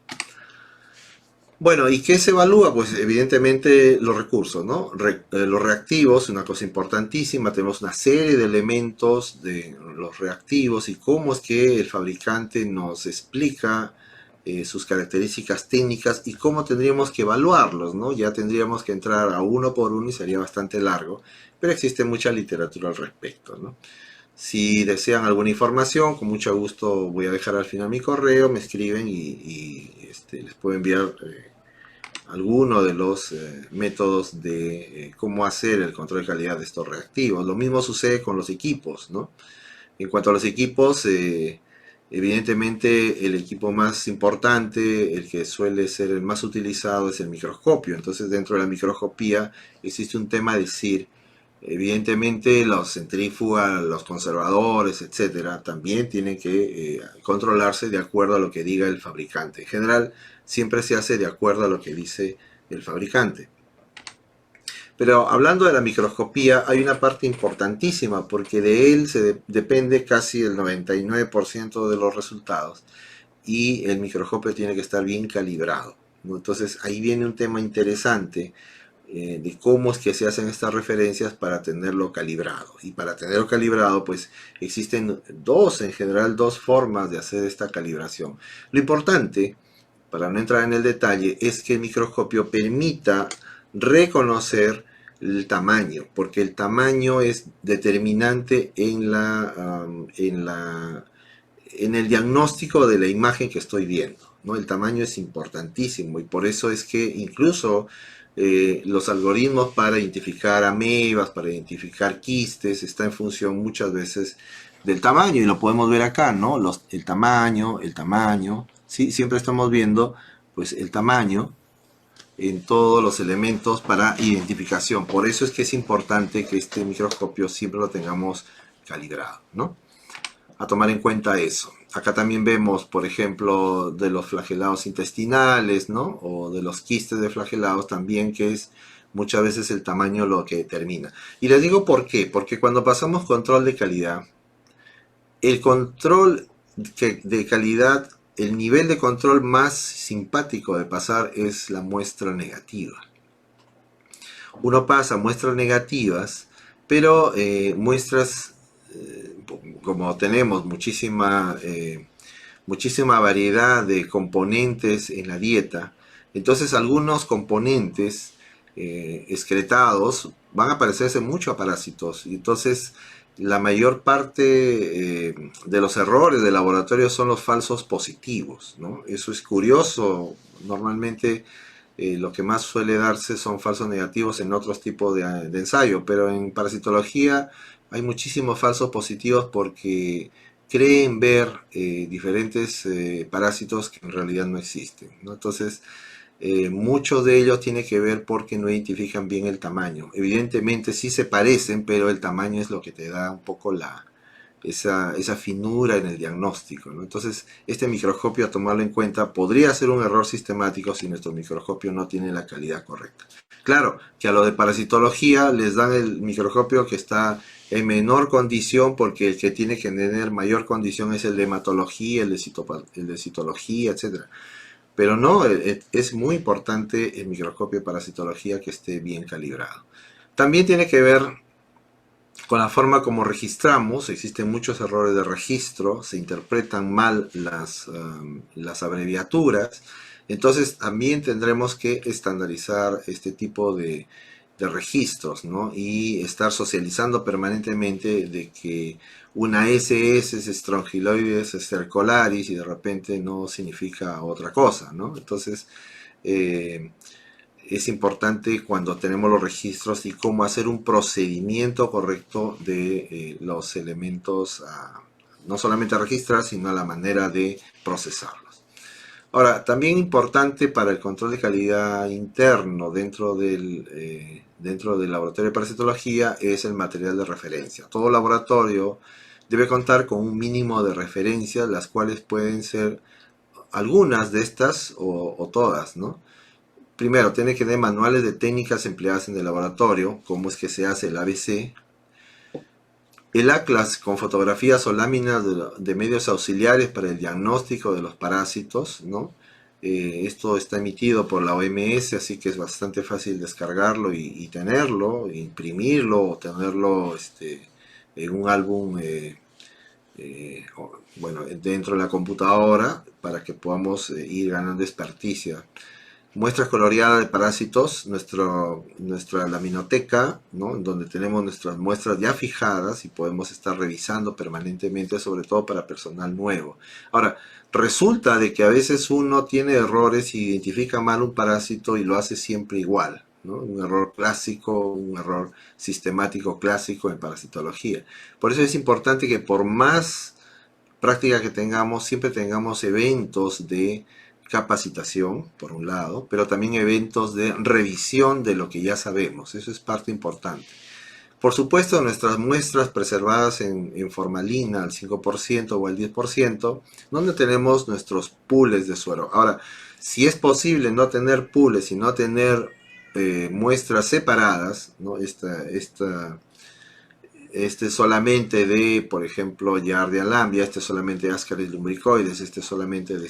Bueno, ¿y qué se evalúa? Pues evidentemente los recursos, ¿no? Los reactivos, una cosa importantísima, tenemos una serie de elementos de los reactivos y cómo es que el fabricante nos explica sus características técnicas y cómo tendríamos que evaluarlos, ¿no? Ya tendríamos que entrar a uno por uno y sería bastante largo, pero existe mucha literatura al respecto, ¿no? Si desean alguna información, con mucho gusto voy a dejar al final mi correo, me escriben les puedo enviar alguno de los métodos de cómo hacer el control de calidad de estos reactivos. Lo mismo sucede con los equipos, ¿no? En cuanto a los equipos, evidentemente el equipo más importante, el que suele ser el más utilizado, es el microscopio. Entonces, dentro de la microscopía existe un tema de decir, evidentemente los centrífugas, los conservadores, etcétera, también tienen que controlarse de acuerdo a lo que diga el fabricante. En general, siempre se hace de acuerdo a lo que dice el fabricante. Pero hablando de la microscopía, hay una parte importantísima porque de él depende casi el 99% de los resultados y el microscopio tiene que estar bien calibrado, ¿no? Entonces ahí viene un tema interesante de cómo es que se hacen estas referencias para tenerlo calibrado. Y para tenerlo calibrado, pues existen en general, dos formas de hacer esta calibración. Lo importante, para no entrar en el detalle, es que el microscopio permita reconocer el tamaño, porque el tamaño es determinante en el diagnóstico de la imagen que estoy viendo, ¿no? El tamaño es importantísimo y por eso es que incluso los algoritmos para identificar amebas, para identificar quistes, está en función muchas veces del tamaño y lo podemos ver acá, ¿no? El tamaño, ¿sí? Siempre estamos viendo pues el tamaño en todos los elementos para identificación. Por eso es que es importante que este microscopio siempre lo tengamos calibrado, ¿no? A tomar en cuenta eso. Acá también vemos, por ejemplo, de los flagelados intestinales, ¿no? O de los quistes de flagelados también, que es muchas veces el tamaño lo que determina. Y les digo por qué. Porque cuando pasamos control de calidad, el control de calidad, el nivel de control más simpático de pasar es la muestra negativa. Uno pasa muestras negativas, pero muestras, como tenemos muchísima variedad de componentes en la dieta, entonces algunos componentes excretados van a parecerse mucho a parásitos y entonces la mayor parte de los errores de laboratorio son los falsos positivos, ¿no? Eso es curioso. Normalmente lo que más suele darse son falsos negativos en otros tipos de ensayo, pero en parasitología hay muchísimos falsos positivos porque creen ver diferentes parásitos que en realidad no existen, ¿no? Entonces, muchos de ellos tiene que ver porque no identifican bien el tamaño. Evidentemente sí se parecen, pero el tamaño es lo que te da un poco esa finura en el diagnóstico, ¿no? Entonces, este microscopio, a tomarlo en cuenta, podría ser un error sistemático si nuestro microscopio no tiene la calidad correcta. Claro, que a lo de parasitología les dan el microscopio que está en menor condición porque el que tiene que tener mayor condición es el de hematología, el de citología, etcétera. Pero no, es muy importante el microscopio de parasitología que esté bien calibrado. También tiene que ver con la forma como registramos. Existen muchos errores de registro, se interpretan mal las abreviaturas. Entonces también tendremos que estandarizar este tipo de registros, ¿no? Y estar socializando permanentemente de que una SS es Strongyloides stercolaris y de repente no significa otra cosa, ¿no? Entonces es importante cuando tenemos los registros y cómo hacer un procedimiento correcto de los elementos no solamente a registrar, sino a la manera de procesarlos. Ahora, también importante para el control de calidad interno dentro del laboratorio de parasitología es el material de referencia. Todo laboratorio debe contar con un mínimo de referencias, las cuales pueden ser algunas de estas o todas, ¿no? Primero, tiene que tener manuales de técnicas empleadas en el laboratorio, cómo es que se hace el ABC, el atlas con fotografías o láminas de medios auxiliares para el diagnóstico de los parásitos, ¿no? Esto está emitido por la OMS, así que es bastante fácil descargarlo y tenerlo, imprimirlo o tenerlo en un álbum, bueno, dentro de la computadora para que podamos ir ganando experticia. Muestras coloreadas de parásitos, nuestra laminoteca, ¿no? Donde tenemos nuestras muestras ya fijadas y podemos estar revisando permanentemente, sobre todo para personal nuevo. Ahora, resulta de que a veces uno tiene errores y identifica mal un parásito y lo hace siempre igual, ¿no? Un error clásico, un error sistemático clásico en parasitología. Por eso es importante que por más práctica que tengamos, siempre tengamos eventos de capacitación, por un lado, pero también eventos de revisión de lo que ya sabemos. Eso es parte importante. Por supuesto, nuestras muestras preservadas en formalina al 5% o al 10%, donde tenemos nuestros pools de suero. Ahora, si es posible no tener pools y no tener muestras separadas, ¿no? Este solamente de, por ejemplo, Giardia lambia, este solamente de Ascaris lumbricoides, este solamente de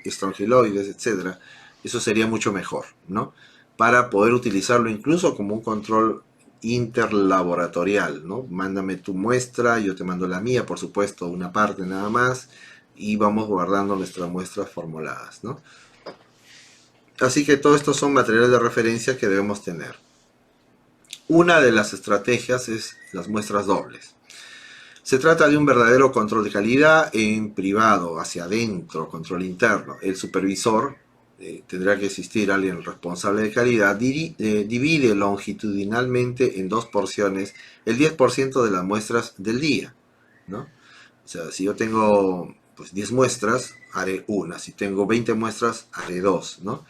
Strongyloides, etcétera. Eso sería mucho mejor, ¿no? Para poder utilizarlo incluso como un control interlaboratorial, ¿no? Mándame tu muestra, yo te mando la mía, por supuesto, una parte nada más, y vamos guardando nuestras muestras formuladas, ¿no? Así que todos estos son materiales de referencia que debemos tener. Una de las estrategias es las muestras dobles. Se trata de un verdadero control de calidad en privado, hacia adentro, control interno. El supervisor, tendrá que existir alguien responsable de calidad, divide longitudinalmente en dos porciones el 10% de las muestras del día, ¿no? O sea, si yo tengo pues 10 muestras, haré una. Si tengo 20 muestras, haré dos, ¿no?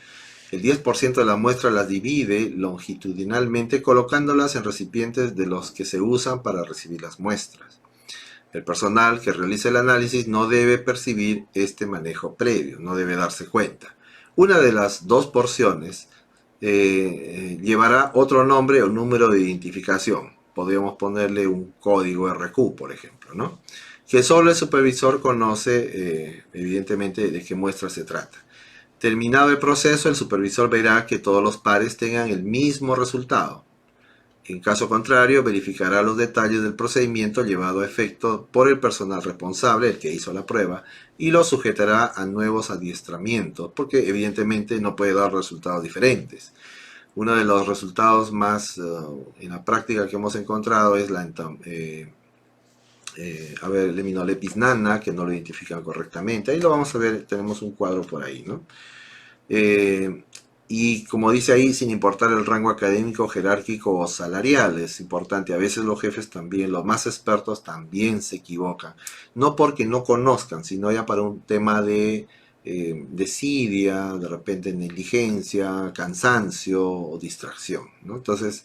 El 10% de la muestra las divide longitudinalmente colocándolas en recipientes de los que se usan para recibir las muestras. El personal que realiza el análisis no debe percibir este manejo previo, no debe darse cuenta. Una de las dos porciones llevará otro nombre o número de identificación. Podríamos ponerle un código RQ, por ejemplo, ¿no? Que solo el supervisor conoce, evidentemente, de qué muestra se trata. Terminado el proceso, el supervisor verá que todos los pares tengan el mismo resultado. En caso contrario, verificará los detalles del procedimiento llevado a efecto por el personal responsable, el que hizo la prueba, y lo sujetará a nuevos adiestramientos, porque evidentemente no puede dar resultados diferentes. Uno de los resultados más en la práctica que hemos encontrado es la Leminolepis nana, que no lo identifican correctamente. Ahí lo vamos a ver, tenemos un cuadro por ahí, ¿no? Y como dice ahí, sin importar el rango académico, jerárquico o salarial, es importante. A veces los jefes también, los más expertos también se equivocan. No porque no conozcan, sino ya para un tema de desidia, de repente negligencia, cansancio o distracción, ¿no? Entonces,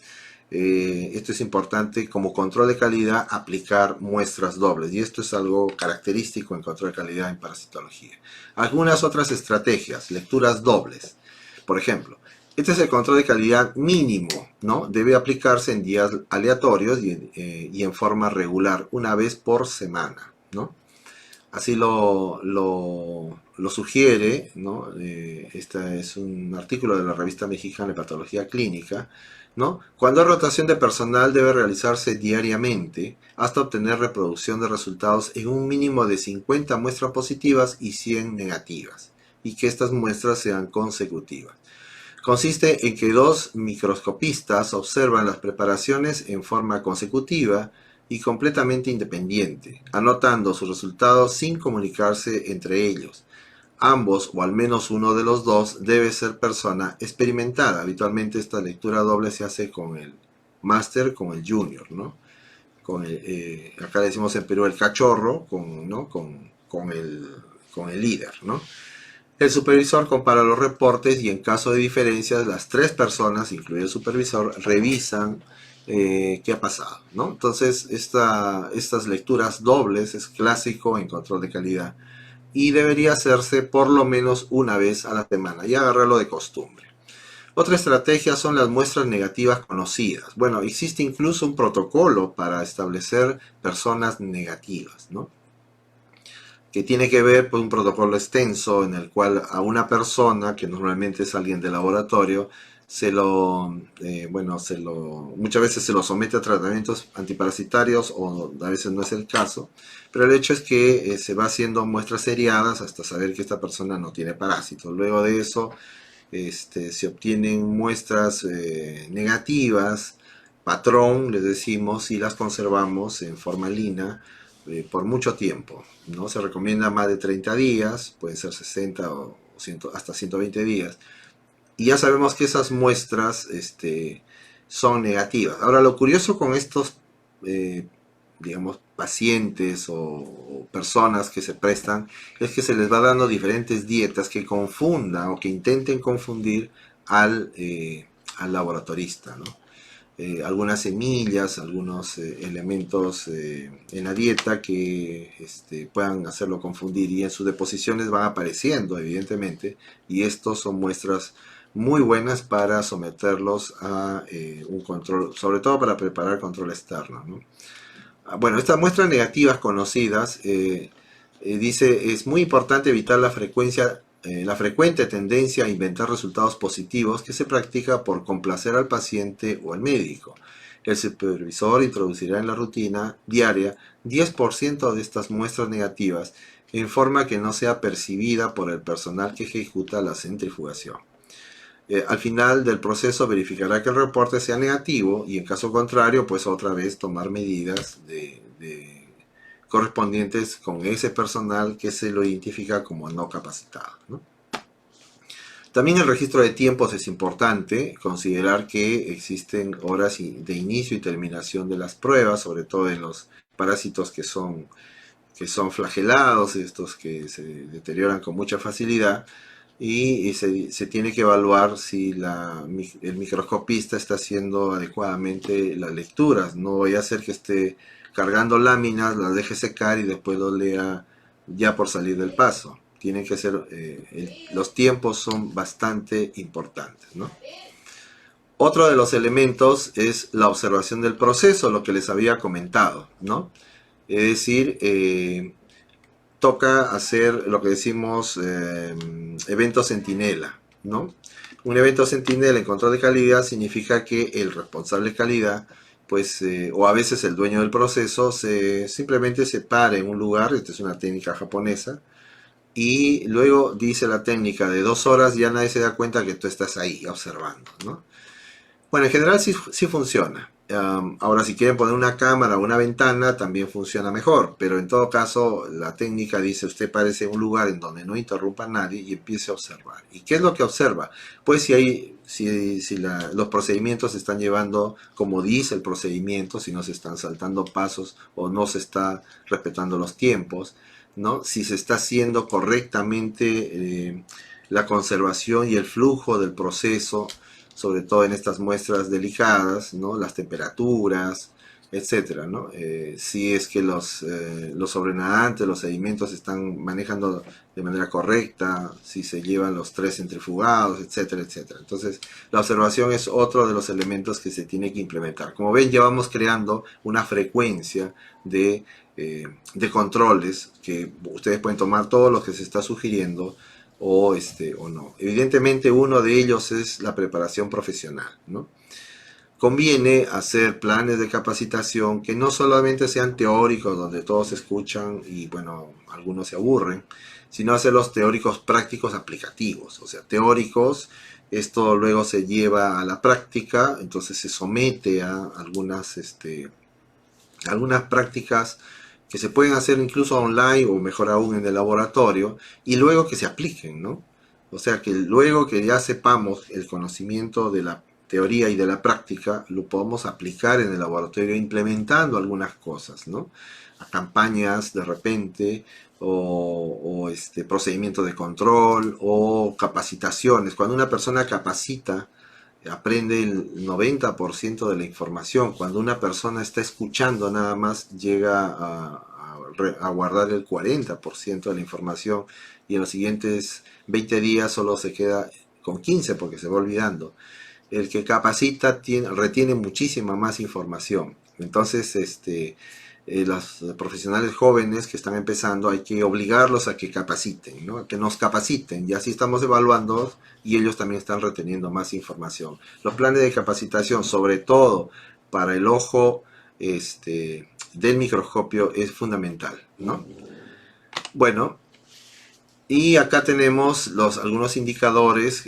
esto es importante como control de calidad, aplicar muestras dobles. Y esto es algo característico en control de calidad en parasitología. Algunas otras estrategias, lecturas dobles. Por ejemplo, este es el control de calidad mínimo, ¿no? Debe aplicarse en días aleatorios y en forma regular, una vez por semana, ¿no? Así lo sugiere, ¿no? Este es un artículo de la revista mexicana de patología clínica, ¿no? Cuando hay rotación de personal debe realizarse diariamente hasta obtener reproducción de resultados en un mínimo de 50 muestras positivas y 100 negativas, y que estas muestras sean consecutivas. Consiste en que dos microscopistas observan las preparaciones en forma consecutiva y completamente independiente, anotando sus resultados sin comunicarse entre ellos. Ambos, o al menos uno de los dos, debe ser persona experimentada. Habitualmente esta lectura doble se hace con el máster, con el junior, ¿no? Acá le decimos en Perú el cachorro, ¿no? con el líder, ¿no? El supervisor compara los reportes y en caso de diferencias, las tres personas, incluido el supervisor, revisan qué ha pasado, ¿no? Entonces, estas lecturas dobles es clásico en control de calidad y debería hacerse por lo menos una vez a la semana y agarrarlo de costumbre. Otra estrategia son las muestras negativas conocidas. Bueno, existe incluso un protocolo para establecer personas negativas, ¿no? que tiene que ver con un protocolo extenso en el cual a una persona, que normalmente es alguien de laboratorio, muchas veces se lo somete a tratamientos antiparasitarios o a veces no es el caso, pero el hecho es que se va haciendo muestras seriadas hasta saber que esta persona no tiene parásitos. Luego de eso, se obtienen muestras negativas, patrón, les decimos, y las conservamos en formalina por mucho tiempo. ¿No? Se recomienda más de 30 días, pueden ser 60 o 100, hasta 120 días. Y ya sabemos que esas muestras son negativas. Ahora, lo curioso con estos, eh, digamos, pacientes o personas que se prestan es que se les va dando diferentes dietas que confundan o que intenten confundir al laboratorista, ¿no? Algunas semillas, algunos elementos en la dieta que puedan hacerlo confundir, y en sus deposiciones van apareciendo evidentemente, y estos son muestras muy buenas para someterlos a un control, sobre todo para preparar control externo, ¿no? Bueno, estas muestras negativas conocidas, dice, es muy importante evitar la frecuente tendencia a inventar resultados positivos que se practica por complacer al paciente o al médico. El supervisor introducirá en la rutina diaria 10% de estas muestras negativas en forma que no sea percibida por el personal que ejecuta la centrifugación. Al final del proceso verificará que el reporte sea negativo y en caso contrario, pues otra vez tomar medidas correspondientes con ese personal que se lo identifica como no capacitado, ¿no? También el registro de tiempos es importante, considerar que existen horas de inicio y terminación de las pruebas, sobre todo en los parásitos que son flagelados, estos que se deterioran con mucha facilidad, y se tiene que evaluar si el microscopista está haciendo adecuadamente las lecturas. No vaya a ser que esté cargando láminas, las deje secar y después lo lea ya por salir del paso. Tienen que ser, los tiempos son bastante importantes, ¿no? Otro de los elementos es la observación del proceso, lo que les había comentado, ¿no? Es decir, toca hacer lo que decimos evento centinela, ¿no? Un evento centinela en control de calidad significa que el responsable de calidad, pues, o a veces el dueño del proceso, simplemente se para en un lugar, esta es una técnica japonesa, y luego dice la técnica de 2 horas, ya nadie se da cuenta que tú estás ahí observando, ¿no? Bueno, en general sí funciona. Ahora, si quieren poner una cámara o una ventana, también funciona mejor. Pero en todo caso, la técnica dice, usted parece en un lugar en donde no interrumpa a nadie y empiece a observar. ¿Y qué es lo que observa? Pues si los procedimientos se están llevando como dice el procedimiento, si no se están saltando pasos o no se está respetando los tiempos, ¿no? Si se está haciendo correctamente la conservación y el flujo del proceso, sobre todo en estas muestras delicadas, ¿no? Las temperaturas, etcétera, ¿no? Si es que los sobrenadantes, los sedimentos se están manejando de manera correcta, si se llevan los 3 centrifugados, etcétera, etcétera. Entonces, la observación es otro de los elementos que se tiene que implementar. Como ven, ya vamos creando una frecuencia de controles que ustedes pueden tomar todos los que se está sugiriendo o no. Evidentemente uno de ellos es la preparación profesional, ¿no? Conviene hacer planes de capacitación que no solamente sean teóricos, donde todos escuchan y bueno, algunos se aburren, sino hacerlos teóricos prácticos aplicativos. O sea, teóricos, esto luego se lleva a la práctica, entonces se somete a algunas prácticas que se pueden hacer incluso online o mejor aún en el laboratorio, y luego que se apliquen, ¿no? O sea, que luego que ya sepamos el conocimiento de la teoría y de la práctica, lo podemos aplicar en el laboratorio implementando algunas cosas, ¿no? A campañas de repente, o procedimientos de control, o capacitaciones. Cuando una persona capacita, aprende el 90% de la información. Cuando una persona está escuchando nada más, llega a guardar el 40% de la información, y en los siguientes 20 días solo se queda con 15 porque se va olvidando. El que capacita retiene muchísima más información. Entonces, los profesionales jóvenes que están empezando, hay que obligarlos a que capaciten, ¿no? A que nos capaciten, y así estamos evaluando y ellos también están reteniendo más información. Los planes de capacitación, sobre todo para el ojo del microscopio, es fundamental, ¿no? Bueno, y acá tenemos algunos indicadores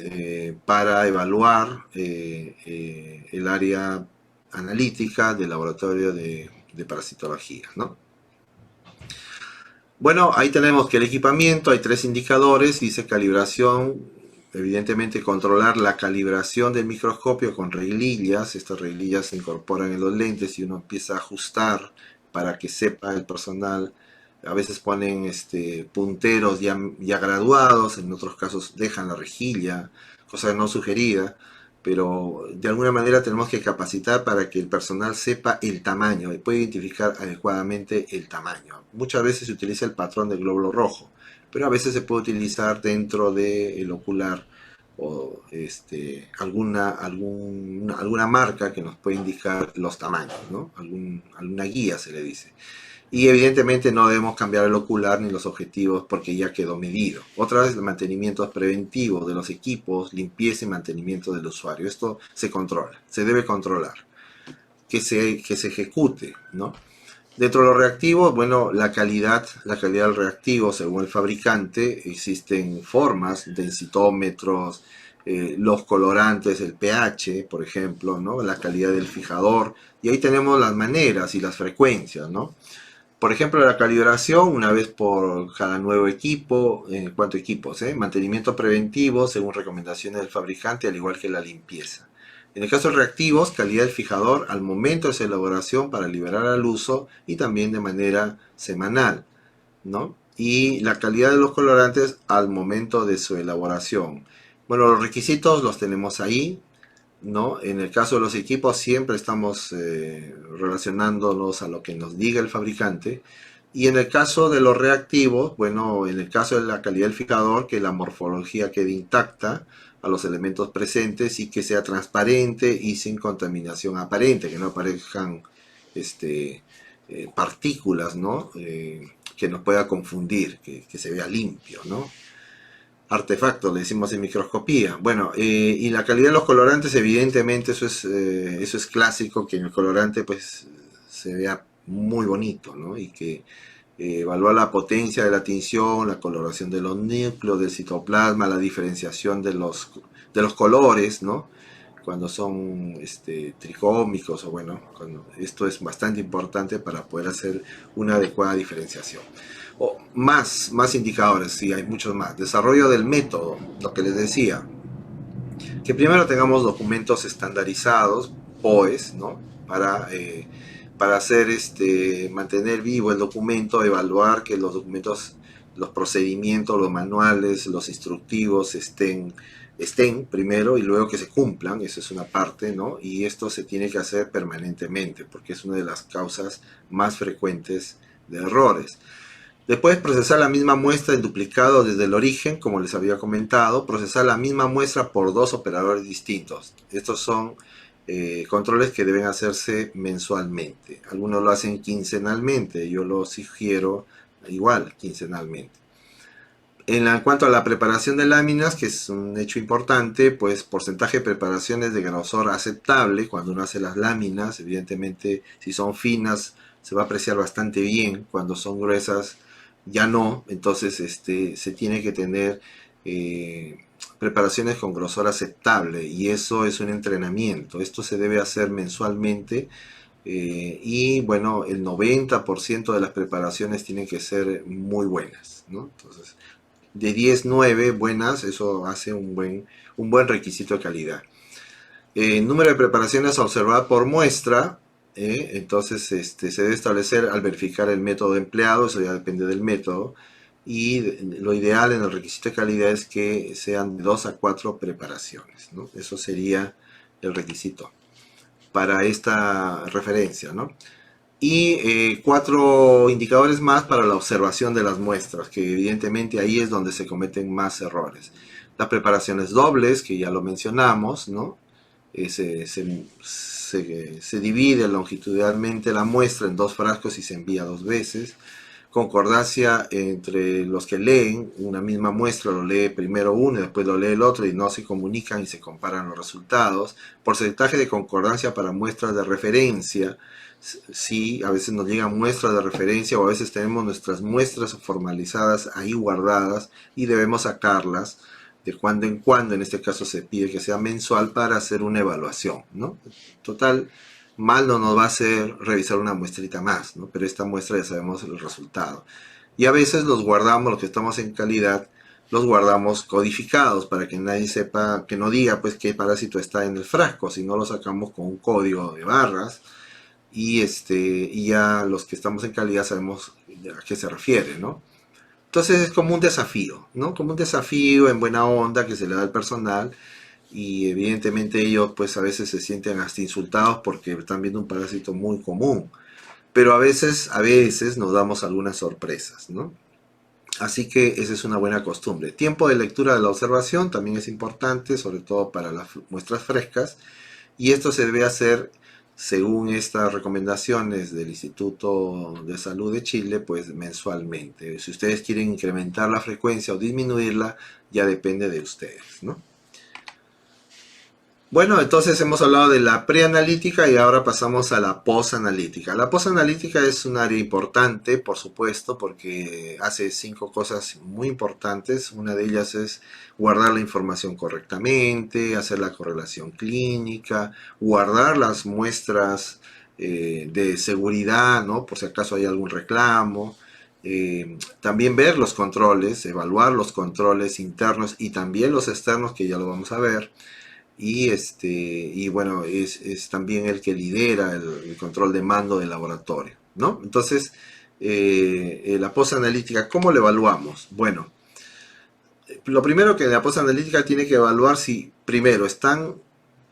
para evaluar el área analítica del laboratorio de parasitología, ¿no? Bueno, ahí tenemos que el equipamiento, hay tres indicadores, dice calibración, evidentemente controlar la calibración del microscopio con reglillas, estas reglillas se incorporan en los lentes y uno empieza a ajustar para que sepa el personal. A veces ponen punteros ya graduados, en otros casos dejan la rejilla, cosa no sugerida, pero de alguna manera tenemos que capacitar para que el personal sepa el tamaño y pueda identificar adecuadamente el tamaño. Muchas veces se utiliza el patrón del glóbulo rojo, pero a veces se puede utilizar dentro del ocular o alguna marca que nos puede indicar los tamaños, ¿no? Alguna guía se le dice. Y evidentemente no debemos cambiar el ocular ni los objetivos porque ya quedó medido. Otra vez, el mantenimiento preventivo de los equipos, limpieza y mantenimiento del usuario. Esto se controla, se debe controlar, que se ejecute, ¿no? Dentro de los reactivos, bueno, la calidad del reactivo según el fabricante, existen formas, densitómetros, los colorantes, el pH, por ejemplo, ¿no? La calidad del fijador, y ahí tenemos las maneras y las frecuencias, ¿no? Por ejemplo, la calibración, una vez por cada nuevo equipo, ¿cuántos equipos? Mantenimiento preventivo, según recomendaciones del fabricante, al igual que la limpieza. En el caso de reactivos, calidad del fijador al momento de su elaboración para liberar al uso y también de manera semanal, ¿no? Y la calidad de los colorantes al momento de su elaboración. Bueno, los requisitos los tenemos ahí, ¿no? En el caso de los equipos siempre estamos relacionándonos a lo que nos diga el fabricante. Y en el caso de los reactivos, bueno, en el caso de la calidad del fijador, que la morfología quede intacta a los elementos presentes y que sea transparente y sin contaminación aparente, que no aparezcan partículas, ¿no? Que nos pueda confundir, que se vea limpio, ¿no? Artefactos, le decimos en microscopía. Bueno, y la calidad de los colorantes, evidentemente, eso es clásico, que en el colorante pues se vea muy bonito, ¿no? Y que evalúa la potencia de la tinción, la coloración de los núcleos del citoplasma, la diferenciación de los colores, ¿no? Cuando son tricómicos o bueno, esto es bastante importante para poder hacer una adecuada diferenciación. O más indicadores, sí, hay muchos más. Desarrollo del método, lo que les decía. Que primero tengamos documentos estandarizados, POEs, ¿no? Para hacer mantener vivo el documento, evaluar que los documentos, los procedimientos, los manuales, los instructivos estén primero y luego que se cumplan, eso es una parte, ¿no? Y esto se tiene que hacer permanentemente porque es una de las causas más frecuentes de errores. Después, procesar la misma muestra en duplicado desde el origen, como les había comentado, procesar la misma muestra por dos operadores distintos. Estos son controles que deben hacerse mensualmente. Algunos lo hacen quincenalmente, yo lo sugiero igual, quincenalmente. En cuanto a la preparación de láminas, que es un hecho importante, pues porcentaje de preparaciones de grosor aceptable. Cuando uno hace las láminas, evidentemente, si son finas, se va a apreciar bastante bien. Cuando son gruesas, ya no. Entonces, se tiene que tener preparaciones con grosor aceptable, y eso es un entrenamiento. Esto se debe hacer mensualmente. Y bueno, el 90% de las preparaciones tienen que ser muy buenas, ¿no? Entonces, de 10, 9 buenas, eso hace un buen requisito de calidad. Número de preparaciones a observar por muestra, entonces se debe establecer al verificar el método empleado, eso ya depende del método, y lo ideal en el requisito de calidad es que sean de 2 a 4 preparaciones, ¿no? Eso sería el requisito para esta referencia, ¿no? Y 4 indicadores más para la observación de las muestras, que evidentemente ahí es donde se cometen más errores. Las preparaciones dobles, que ya lo mencionamos, ¿no? se divide longitudinalmente la muestra en dos frascos y se envía dos veces. Concordancia entre los que leen una misma muestra, lo lee primero uno y después lo lee el otro y no se comunican y se comparan los resultados. Porcentaje de concordancia para muestras de referencia. Sí, a veces nos llegan muestras de referencia o a veces tenemos nuestras muestras formalizadas ahí guardadas y debemos sacarlas de cuando en cuando. En este caso se pide que sea mensual para hacer una evaluación, ¿no? Total, mal no nos va a hacer revisar una muestrita más, ¿no? Pero esta muestra ya sabemos el resultado. Y a veces los guardamos, los que estamos en calidad, los guardamos codificados para que nadie sepa, que no diga pues qué parásito está en el frasco, sino lo sacamos con un código de barras y ya los que estamos en calidad sabemos a qué se refiere, ¿no? Entonces es como un desafío, ¿no? Como un desafío en buena onda que se le da al personal y evidentemente ellos pues a veces se sienten hasta insultados porque están viendo un parásito muy común, pero a veces nos damos algunas sorpresas, ¿no? Así que esa es una buena costumbre. Tiempo de lectura de la observación también es importante, sobre todo para las muestras frescas, y esto se debe hacer según estas recomendaciones del Instituto de Salud de Chile, pues mensualmente. Si ustedes quieren incrementar la frecuencia o disminuirla, ya depende de ustedes, ¿no? Bueno, entonces hemos hablado de la preanalítica y ahora pasamos a la posanalítica. La posanalítica es un área importante, por supuesto, porque hace 5 cosas muy importantes. Una de ellas es guardar la información correctamente, hacer la correlación clínica, guardar las muestras de seguridad, ¿no? Por si acaso hay algún reclamo. También ver los controles, evaluar los controles internos y también los externos, que ya lo vamos a ver y bueno, es también el que lidera el control de mando del laboratorio, ¿no? Entonces, la posanalítica, ¿cómo lo evaluamos? Bueno, lo primero que la posanalítica tiene que evaluar si, primero, están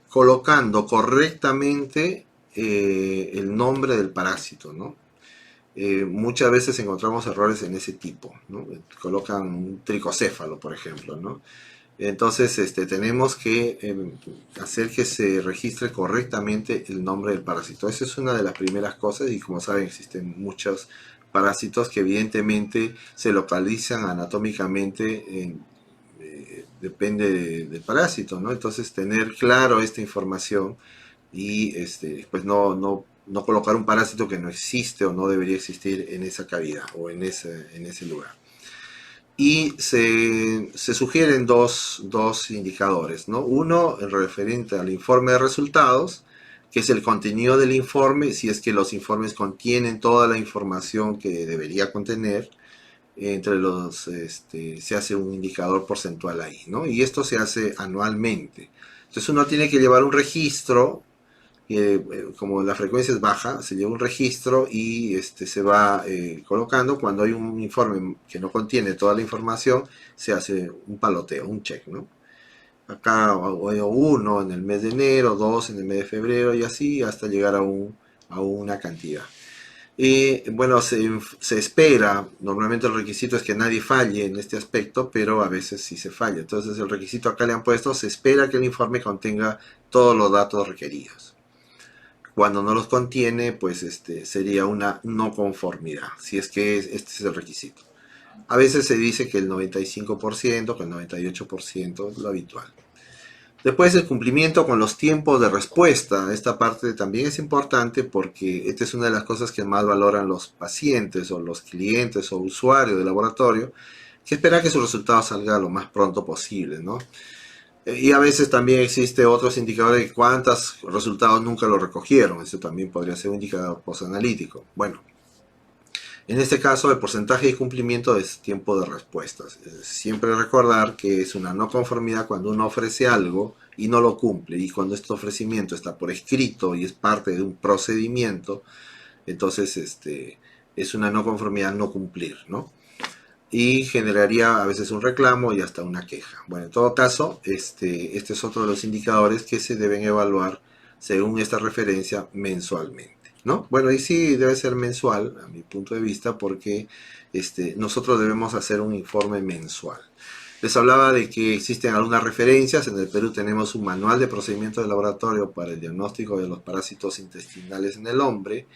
colocando correctamente el nombre del parásito, ¿no? Muchas veces encontramos errores en ese tipo, ¿no? Colocan un tricocéfalo, por ejemplo, ¿no? Entonces, tenemos que hacer que se registre correctamente el nombre del parásito. Esa es una de las primeras cosas y como saben existen muchos parásitos que evidentemente se localizan anatómicamente, depende del parásito, ¿no? Entonces, tener claro esta información y pues no colocar un parásito que no existe o no debería existir en esa cavidad o en ese lugar. Y se sugieren dos indicadores, ¿no? Uno, el referente al informe de resultados, que es el contenido del informe, si es que los informes contienen toda la información que debería contener. Se hace un indicador porcentual ahí, ¿no? Y esto se hace anualmente. Entonces uno tiene que llevar un registro, como la frecuencia es baja, se lleva un registro y se va colocando. Cuando hay un informe que no contiene toda la información, se hace un paloteo, un check, ¿no? Acá uno en el mes de enero, dos en el mes de febrero y así hasta llegar a una cantidad. Y bueno, se espera, normalmente el requisito es que nadie falle en este aspecto, pero a veces sí se falla. Entonces el requisito acá le han puesto, se espera que el informe contenga todos los datos requeridos. Cuando no los contiene, pues sería una no conformidad, si es que este es el requisito. A veces se dice que el 95%, que el 98% es lo habitual. Después el cumplimiento con los tiempos de respuesta. Esta parte también es importante porque esta es una de las cosas que más valoran los pacientes o los clientes o usuarios del laboratorio, que espera que su resultado salga lo más pronto posible, ¿no? Y a veces también existe otros indicadores de cuántos resultados nunca lo recogieron. Eso también podría ser un indicador postanalítico. Bueno, en este caso el porcentaje de cumplimiento es tiempo de respuestas. Siempre recordar que es una no conformidad cuando uno ofrece algo y no lo cumple. Y cuando este ofrecimiento está por escrito y es parte de un procedimiento, entonces es una no conformidad no cumplir, ¿no? Y generaría a veces un reclamo y hasta una queja. Bueno, en todo caso, este es otro de los indicadores que se deben evaluar según esta referencia mensualmente, ¿no? Bueno, y sí debe ser mensual, a mi punto de vista, porque nosotros debemos hacer un informe mensual. Les hablaba de que existen algunas referencias. En el Perú tenemos un manual de procedimientos de laboratorio para el diagnóstico de los parásitos intestinales en el hombre,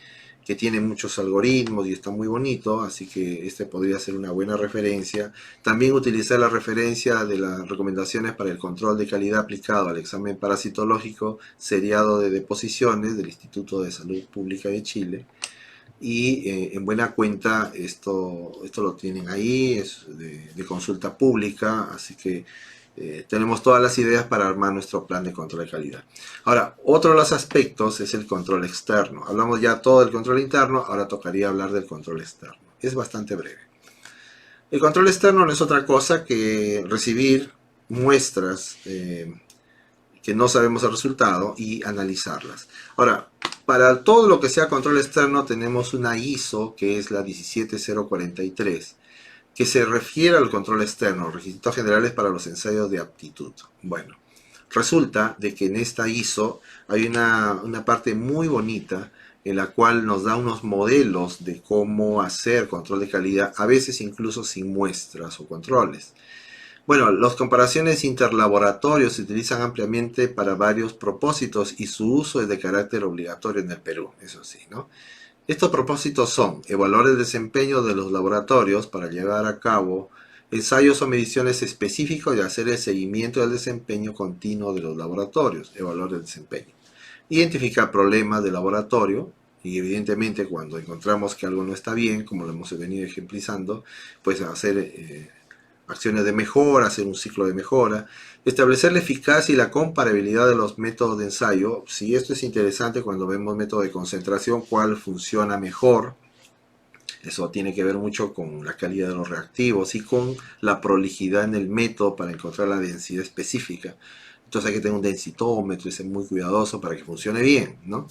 que tiene muchos algoritmos y está muy bonito, así que este podría ser una buena referencia. También utilizar la referencia de las recomendaciones para el control de calidad aplicado al examen parasitológico seriado de deposiciones del Instituto de Salud Pública de Chile. Y en buena cuenta esto lo tienen ahí, es de consulta pública, así que tenemos todas las ideas para armar nuestro plan de control de calidad. Ahora, otro de los aspectos es el control externo. Hablamos ya todo del control interno, ahora tocaría hablar del control externo. Es bastante breve. El control externo no es otra cosa que recibir muestras que no sabemos el resultado y analizarlas. Ahora, para todo lo que sea control externo tenemos una ISO que es la 17043, que se refiere al control externo, requisitos generales para los ensayos de aptitud. Bueno, resulta de que en esta ISO hay una parte muy bonita en la cual nos da unos modelos de cómo hacer control de calidad, a veces incluso sin muestras o controles. Bueno, las comparaciones interlaboratorios se utilizan ampliamente para varios propósitos y su uso es de carácter obligatorio en el Perú, eso sí, ¿no? Estos propósitos son evaluar el desempeño de los laboratorios para llevar a cabo ensayos o mediciones específicos y hacer el seguimiento del desempeño continuo de los laboratorios, evaluar el desempeño. Identificar problemas de laboratorio y evidentemente cuando encontramos que algo no está bien, como lo hemos venido ejemplizando, pues hacer acciones de mejora, hacer un ciclo de mejora, establecer la eficacia y la comparabilidad de los métodos de ensayo. Si esto es interesante cuando vemos método de concentración, cuál funciona mejor. Eso tiene que ver mucho con la calidad de los reactivos y con la prolijidad en el método para encontrar la densidad específica. Entonces hay que tener un densitómetro y ser muy cuidadoso para que funcione bien, ¿no?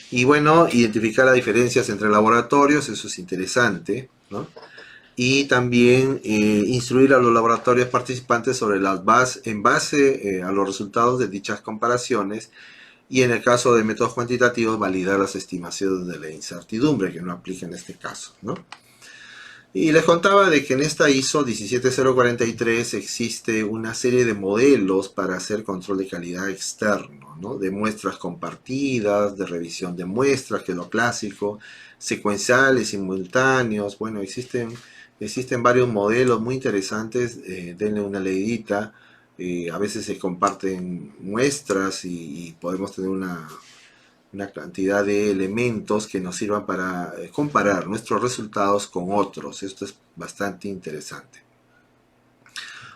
Y bueno, identificar las diferencias entre laboratorios, eso es interesante, ¿no? Y también instruir a los laboratorios participantes sobre en base a los resultados de dichas comparaciones y en el caso de métodos cuantitativos validar las estimaciones de la incertidumbre que no aplica en este caso, ¿no? Y les contaba de que en esta ISO 17043 existe una serie de modelos para hacer control de calidad externo, ¿no? De muestras compartidas, de revisión de muestras, que es lo clásico, secuenciales, simultáneos. Bueno, existen varios modelos muy interesantes, denle una leidita. A veces se comparten muestras y podemos tener una cantidad de elementos que nos sirvan para comparar nuestros resultados con otros. Esto es bastante interesante.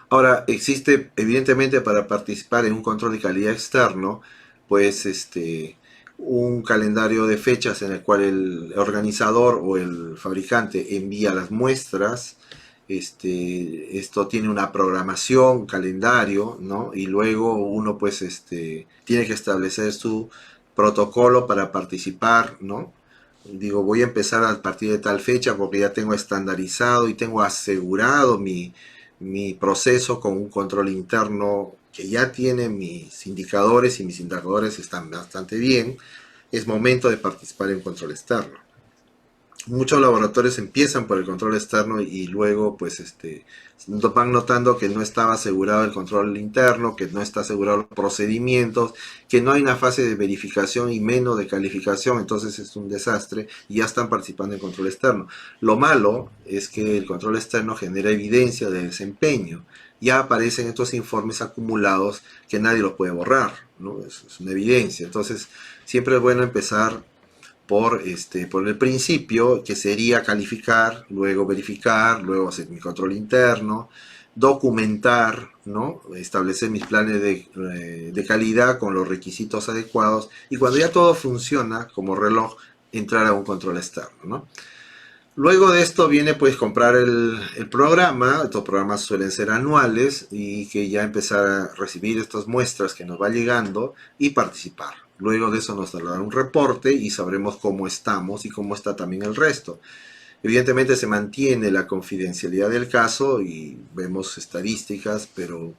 Ahora, existe evidentemente para participar en un control de calidad externo, pues un calendario de fechas en el cual el organizador o el fabricante envía las muestras. Esto tiene una programación, un calendario, ¿no? Y luego uno pues tiene que establecer su protocolo para participar, ¿no? Digo, voy a empezar a partir de tal fecha porque ya tengo estandarizado y tengo asegurado mi proceso con un control interno que ya tiene mis indicadores y mis indicadores están bastante bien. Es momento de participar en un control externo. Muchos laboratorios empiezan por el control externo y luego pues van notando que no estaba asegurado el control interno, que no está asegurado los procedimientos, que no hay una fase de verificación y menos de calificación, entonces es un desastre y ya están participando en control externo. Lo malo es que el control externo genera evidencia de desempeño. Ya aparecen estos informes acumulados que nadie los puede borrar, ¿no? Es una evidencia. Entonces siempre es bueno empezar por el principio, que sería calificar, luego verificar, luego hacer mi control interno, documentar, ¿no? Establecer mis planes de calidad con los requisitos adecuados y cuando ya todo funciona como reloj, entrar a un control externo, ¿no? Luego de esto viene pues comprar el programa. Estos programas suelen ser anuales y que ya empezar a recibir estas muestras que nos va llegando y participar. Luego de eso nos dará un reporte y sabremos cómo estamos y cómo está también el resto. Evidentemente se mantiene la confidencialidad del caso y vemos estadísticas, pero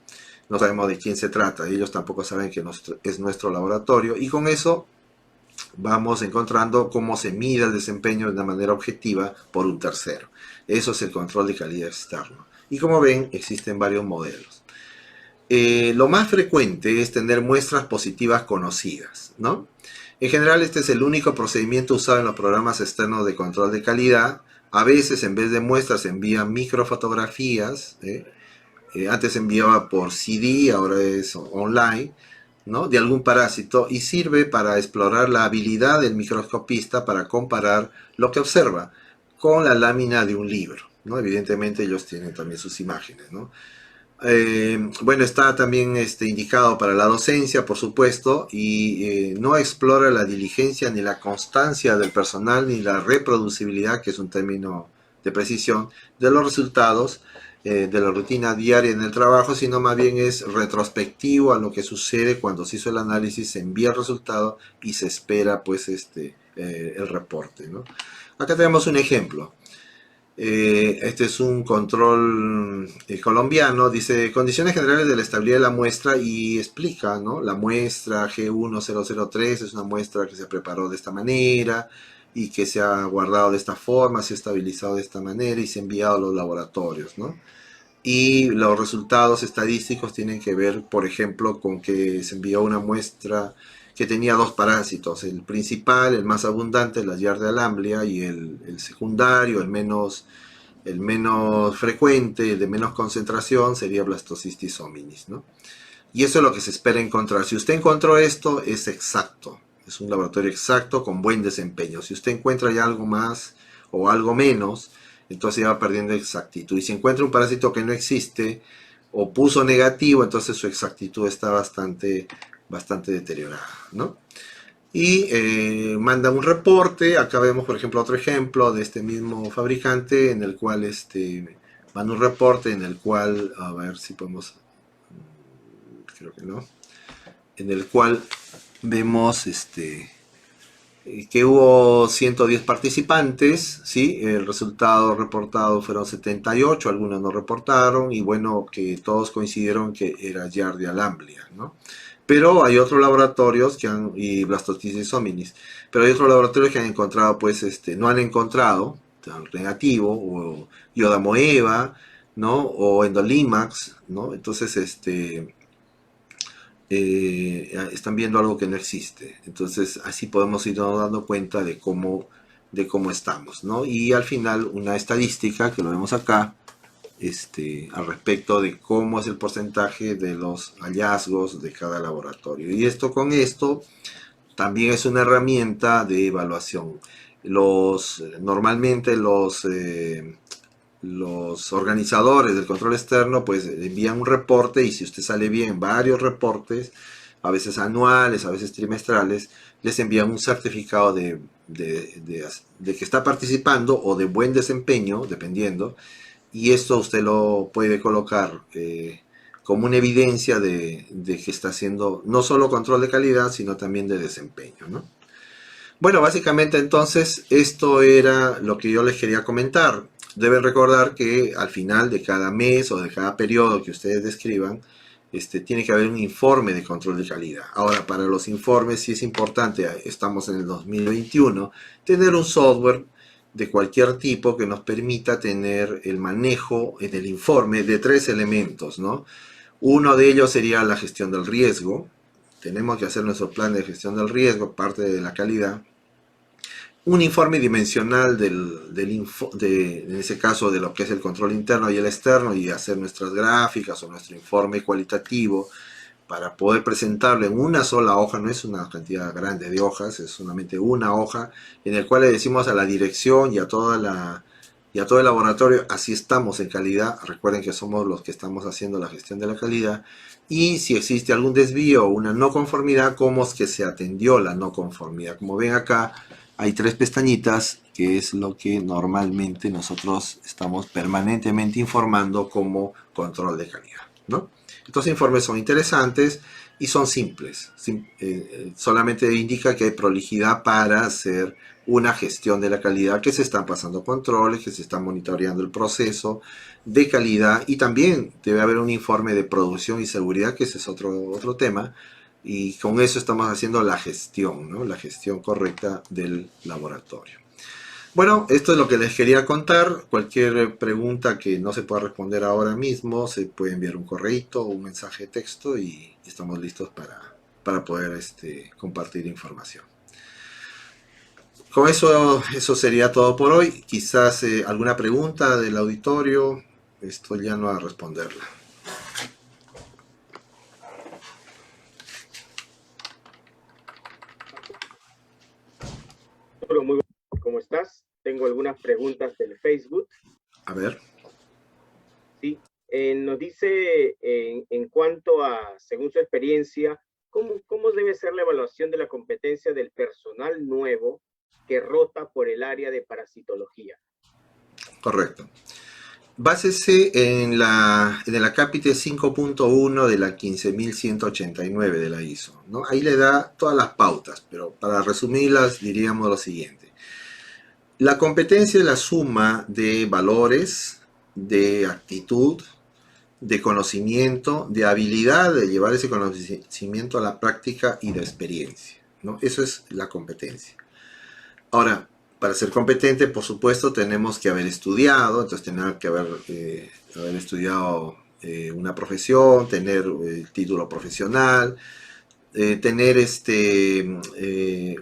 no sabemos de quién se trata. Ellos tampoco saben que es nuestro laboratorio y con eso vamos encontrando cómo se mide el desempeño de una manera objetiva por un tercero. Eso es el control de calidad externo. Y como ven, existen varios modelos. Lo más frecuente es tener muestras positivas conocidas, ¿no? En general, este es el único procedimiento usado en los programas externos de control de calidad. A veces, en vez de muestras, se envían microfotografías. Antes se enviaba por CD, ahora es online, ¿no? De algún parásito, y sirve para explorar la habilidad del microscopista para comparar lo que observa con la lámina de un libro, ¿no? Evidentemente ellos tienen también sus imágenes, ¿no? Bueno, está también indicado para la docencia, por supuesto, y no explora la diligencia ni la constancia del personal, ni la reproducibilidad, que es un término de precisión, de los resultados de la rutina diaria en el trabajo, sino más bien es retrospectivo a lo que sucede cuando se hizo el análisis, se envía el resultado y se espera pues el reporte, ¿no? Acá tenemos un ejemplo. Este es un control colombiano, dice condiciones generales de la estabilidad de la muestra y explica, ¿no? La muestra G1003 es una muestra que se preparó de esta manera y que se ha guardado de esta forma, se ha estabilizado de esta manera y se ha enviado a los laboratorios, ¿no? Y los resultados estadísticos tienen que ver, por ejemplo, con que se envió una muestra que tenía dos parásitos, el principal, el más abundante, la Giardia lamblia, y el secundario, el menos frecuente, el de menos concentración, sería Blastocystis hominis, ¿no? Y eso es lo que se espera encontrar. Si usted encontró esto, es exacto. Es un laboratorio exacto con buen desempeño. Si usted encuentra ya algo más o algo menos, entonces ya va perdiendo exactitud. Y si encuentra un parásito que no existe o puso negativo, entonces su exactitud está bastante deteriorada, ¿no? Y manda un reporte. Acá vemos, por ejemplo, otro ejemplo de este mismo fabricante en el cual manda un reporte en el cual, a ver si podemos, creo que no, en el cual vemos que hubo 110 participantes, ¿sí? El resultado reportado fueron 78, algunos no reportaron, y bueno, que todos coincidieron que era Giardia lamblia, ¿no? Pero hay otros laboratorios y Blastocystis hominis, pero hay otros laboratorios que han encontrado, pues, no han encontrado negativo, o Iodamoeba, ¿no? O Endolimax, ¿no? Entonces, están viendo algo que no existe. Entonces, así podemos irnos dando cuenta de cómo estamos, ¿no? Y al final, una estadística, que lo vemos acá, al respecto de cómo es el porcentaje de los hallazgos de cada laboratorio. Y con esto también es una herramienta de evaluación. Normalmente los organizadores del control externo pues envían un reporte, y si usted sale bien varios reportes, a veces anuales, a veces trimestrales, les envían un certificado de que está participando o de buen desempeño, dependiendo, y esto usted lo puede colocar como una evidencia de que está haciendo no solo control de calidad, sino también de desempeño, ¿no? Bueno, básicamente entonces esto era lo que yo les quería comentar. Deben recordar que al final de cada mes o de cada periodo que ustedes describan, tiene que haber un informe de control de calidad. Ahora, para los informes sí es importante, estamos en el 2021, tener un software de cualquier tipo que nos permita tener el manejo en el informe de tres elementos, ¿no? Uno de ellos sería la gestión del riesgo. Tenemos que hacer nuestro plan de gestión del riesgo, parte de la calidad. Un informe dimensional en ese caso, de lo que es el control interno y el externo, y hacer nuestras gráficas o nuestro informe cualitativo para poder presentarlo en una sola hoja. No es una cantidad grande de hojas, es solamente una hoja en el cual le decimos a la dirección y a todo el laboratorio: así estamos en calidad. Recuerden que somos los que estamos haciendo la gestión de la calidad, y si existe algún desvío o una no conformidad, cómo es que se atendió la no conformidad. Como ven acá, hay tres pestañitas, que es lo que normalmente nosotros estamos permanentemente informando como control de calidad, ¿no? Estos informes son interesantes y son simples. Solamente indica que hay prolijidad para hacer una gestión de la calidad, que se están pasando controles, que se está monitoreando el proceso de calidad, y también debe haber un informe de producción y seguridad, que ese es otro tema. Y con eso estamos haciendo la gestión, ¿no? La gestión correcta del laboratorio. Bueno, esto es lo que les quería contar. Cualquier pregunta que no se pueda responder ahora mismo, se puede enviar un correíto o un mensaje de texto y estamos listos para poder compartir información. Con eso sería todo por hoy. Quizás alguna pregunta del auditorio, estoy ya no a responderla. Arturo, muy bueno. ¿Cómo estás? Tengo algunas preguntas del Facebook. A ver. Sí. Nos dice en cuanto a, según su experiencia, ¿cómo debe ser la evaluación de la competencia del personal nuevo que rota por el área de parasitología? Correcto. Básese en el acápite 5.1 de la 15.189 de la ISO, ¿no? Ahí le da todas las pautas, pero para resumirlas diríamos lo siguiente. La competencia es la suma de valores, de actitud, de conocimiento, de habilidad de llevar ese conocimiento a la práctica y de experiencia, ¿no? Eso es la competencia. Ahora, para ser competente, por supuesto, tenemos que haber estudiado, entonces tener que haber estudiado una profesión, tener título profesional, tener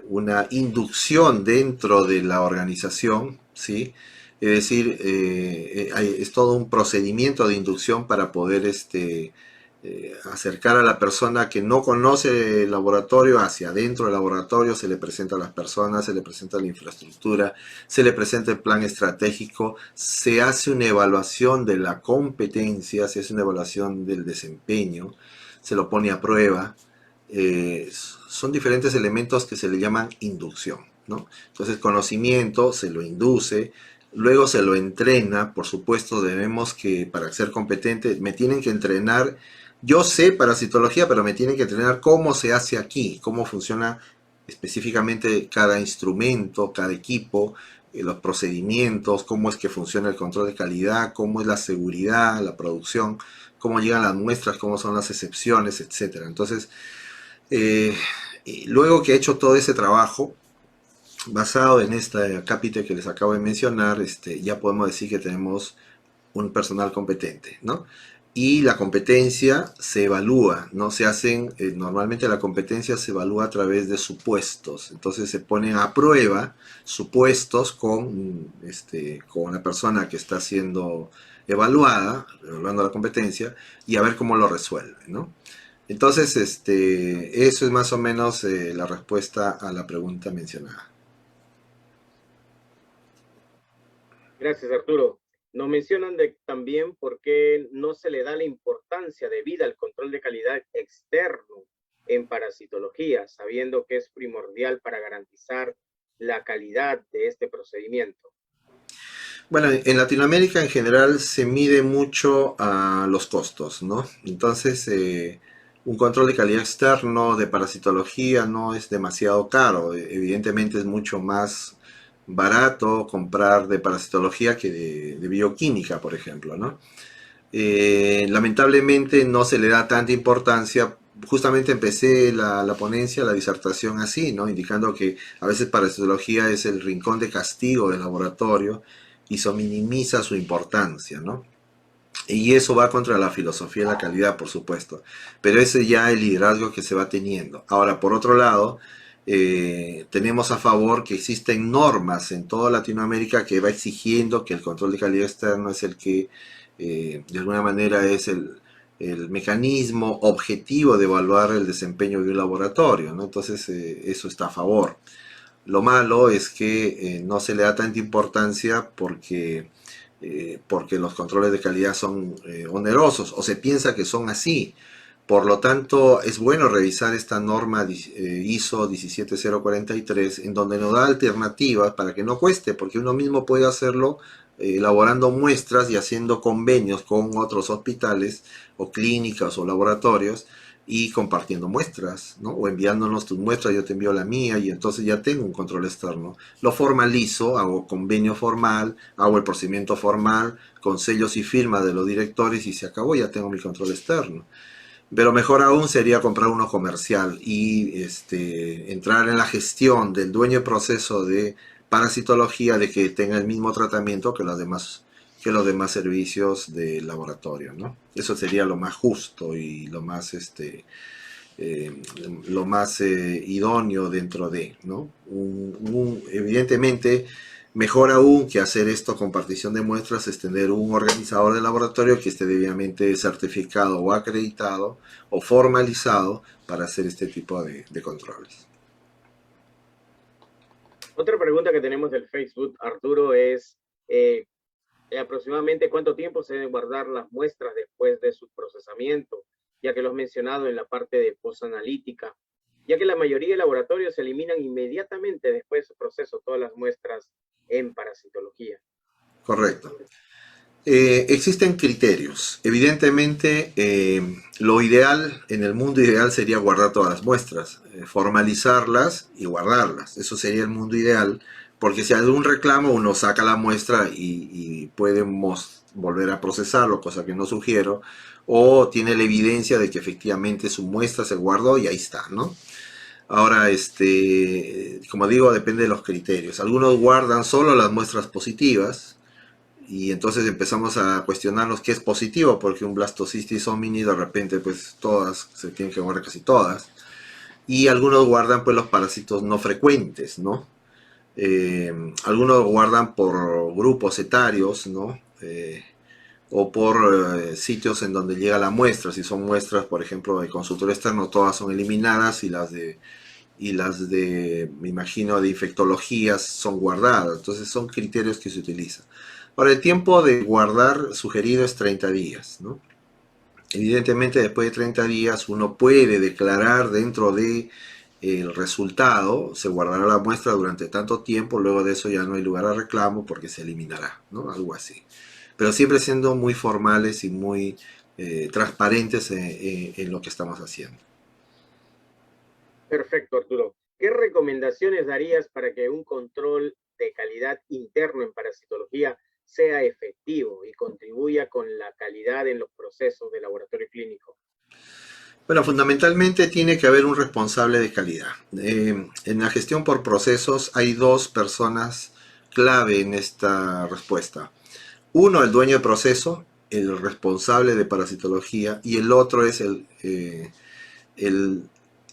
una inducción dentro de la organización, ¿sí? Es decir, es todo un procedimiento de inducción para poder acercar a la persona que no conoce el laboratorio hacia adentro del laboratorio, se le presenta a las personas, se le presenta la infraestructura, se le presenta el plan estratégico, se hace una evaluación de la competencia, se hace una evaluación del desempeño, se lo pone a prueba. Son diferentes elementos que se le llaman inducción, ¿no? Entonces, conocimiento se lo induce, luego se lo entrena. Por supuesto, debemos que para ser competente me tienen que entrenar. Yo sé parasitología, pero me tienen que entrenar cómo se hace aquí, cómo funciona específicamente cada instrumento, cada equipo, los procedimientos, cómo es que funciona el control de calidad, cómo es la seguridad, la producción, cómo llegan las muestras, cómo son las excepciones, etcétera. Entonces, eh, y luego que he hecho todo ese trabajo, basado en este capítulo que les acabo de mencionar, ya podemos decir que tenemos un personal competente, ¿no? Y la competencia se evalúa, ¿no? Normalmente la competencia se evalúa a través de supuestos, entonces se ponen a prueba supuestos con la persona que está siendo evaluando la competencia, y a ver cómo lo resuelve, ¿no? Entonces, eso es más o menos la respuesta a la pregunta mencionada. Gracias, Arturo. Nos mencionan también por qué no se le da la importancia debida al control de calidad externo en parasitología, sabiendo que es primordial para garantizar la calidad de este procedimiento. Bueno, en Latinoamérica en general se mide mucho a los costos, ¿no? Entonces, un control de calidad externo de parasitología no es demasiado caro. Evidentemente es mucho más barato comprar de parasitología que de bioquímica, por ejemplo, ¿no? Lamentablemente no se le da tanta importancia. Justamente empecé la ponencia, la disertación así, ¿no? Indicando que a veces parasitología es el rincón de castigo del laboratorio y eso minimiza su importancia, ¿no? Y eso va contra la filosofía de la calidad, por supuesto. Pero ese ya es el liderazgo que se va teniendo. Ahora, por otro lado, tenemos a favor que existen normas en toda Latinoamérica que va exigiendo que el control de calidad externo es el que, de alguna manera, es el mecanismo objetivo de evaluar el desempeño de un laboratorio, ¿no? Entonces, eso está a favor. Lo malo es que no se le da tanta importancia porque los controles de calidad son onerosos, o se piensa que son así. Por lo tanto, es bueno revisar esta norma ISO 17043, en donde nos da alternativas para que no cueste, porque uno mismo puede hacerlo elaborando muestras y haciendo convenios con otros hospitales o clínicas o laboratorios y compartiendo muestras, ¿no? O enviándonos tus muestras, yo te envío la mía y entonces ya tengo un control externo. Lo formalizo, hago convenio formal, hago el procedimiento formal con sellos y firmas de los directores y se acabó, ya tengo mi control externo. Pero mejor aún sería comprar uno comercial y entrar en la gestión del dueño de proceso de parasitología de que tenga el mismo tratamiento que los demás servicios de laboratorio, ¿no? Eso sería lo más justo y lo más idóneo dentro de, ¿no? Evidentemente, mejor aún que hacer esto con partición de muestras es tener un organizador de laboratorio que esté debidamente certificado o acreditado o formalizado para hacer este tipo de controles. Otra pregunta que tenemos del Facebook, Arturo, es aproximadamente cuánto tiempo se deben guardar las muestras después de su procesamiento, ya que lo has mencionado en la parte de posanalítica, ya que la mayoría de laboratorios se eliminan inmediatamente después de su proceso todas las muestras en parasitología. Correcto. Existen criterios. Evidentemente, lo ideal, en el mundo ideal, sería guardar todas las muestras, formalizarlas y guardarlas. Eso sería el mundo ideal, porque si hay algún reclamo, uno saca la muestra y podemos volver a procesarlo, cosa que no sugiero, o tiene la evidencia de que efectivamente su muestra se guardó y ahí está, ¿no? Ahora, como digo, depende de los criterios. Algunos guardan solo las muestras positivas, y entonces empezamos a cuestionarnos qué es positivo, porque un blastocystis homini de repente pues todas, se tienen que guardar casi todas, y algunos guardan pues los parásitos no frecuentes, ¿no? Algunos guardan por grupos etarios, ¿no? O por sitios en donde llega la muestra. Si son muestras, por ejemplo, de consultorio externo, todas son eliminadas y las de, me imagino, de infectología son guardadas. Entonces son criterios que se utilizan. Ahora, el tiempo de guardar sugerido es 30 días, ¿no? Evidentemente, después de 30 días uno puede declarar dentro de el resultado, se guardará la muestra durante tanto tiempo, luego de eso ya no hay lugar a reclamo porque se eliminará, ¿no? Algo así. Pero siempre siendo muy formales y muy transparentes en lo que estamos haciendo. Perfecto, Arturo. ¿Qué recomendaciones darías para que un control de calidad interno en parasitología sea efectivo y contribuya con la calidad en los procesos de laboratorio clínico? Bueno, fundamentalmente tiene que haber un responsable de calidad. En la gestión por procesos hay dos personas clave en esta respuesta. Uno, el dueño de proceso, el responsable de parasitología, y el otro es el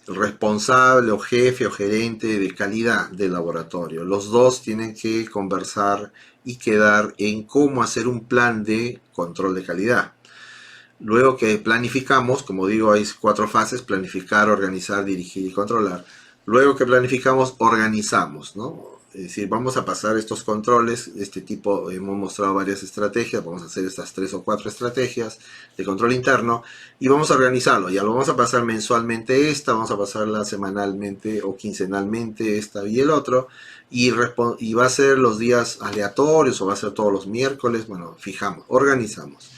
responsable o jefe o gerente de calidad del laboratorio. Los dos tienen que conversar y quedar en cómo hacer un plan de control de calidad. Luego que planificamos, como digo, hay 4 fases: planificar, organizar, dirigir y controlar. Luego que planificamos, organizamos, ¿no? Es decir, vamos a pasar estos controles, este tipo, hemos mostrado varias estrategias, vamos a hacer estas 3 o 4 estrategias de control interno y vamos a organizarlo. Ya lo vamos a pasar mensualmente vamos a pasarla semanalmente o quincenalmente esta y el otro, y va a ser los días aleatorios o va a ser todos los miércoles. Bueno, fijamos, organizamos.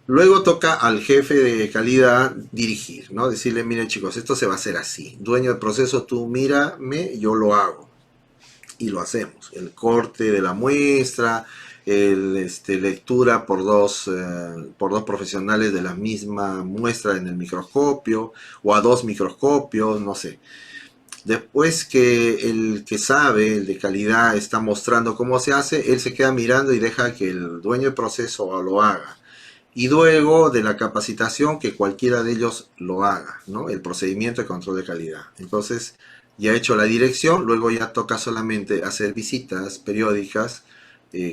Luego toca al jefe de calidad dirigir, ¿no? Decirle, miren chicos, esto se va a hacer así. Dueño del proceso, tú mírame, yo lo hago. Y lo hacemos. El corte de la muestra, lectura por dos profesionales de la misma muestra en el microscopio, o a 2 microscopios, no sé. Después que el que sabe, el de calidad, está mostrando cómo se hace, él se queda mirando y deja que el dueño del proceso lo haga. Y luego de la capacitación, que cualquiera de ellos lo haga, ¿no? El procedimiento de control de calidad. Entonces, ya hecho la dirección, luego ya toca solamente hacer visitas periódicas,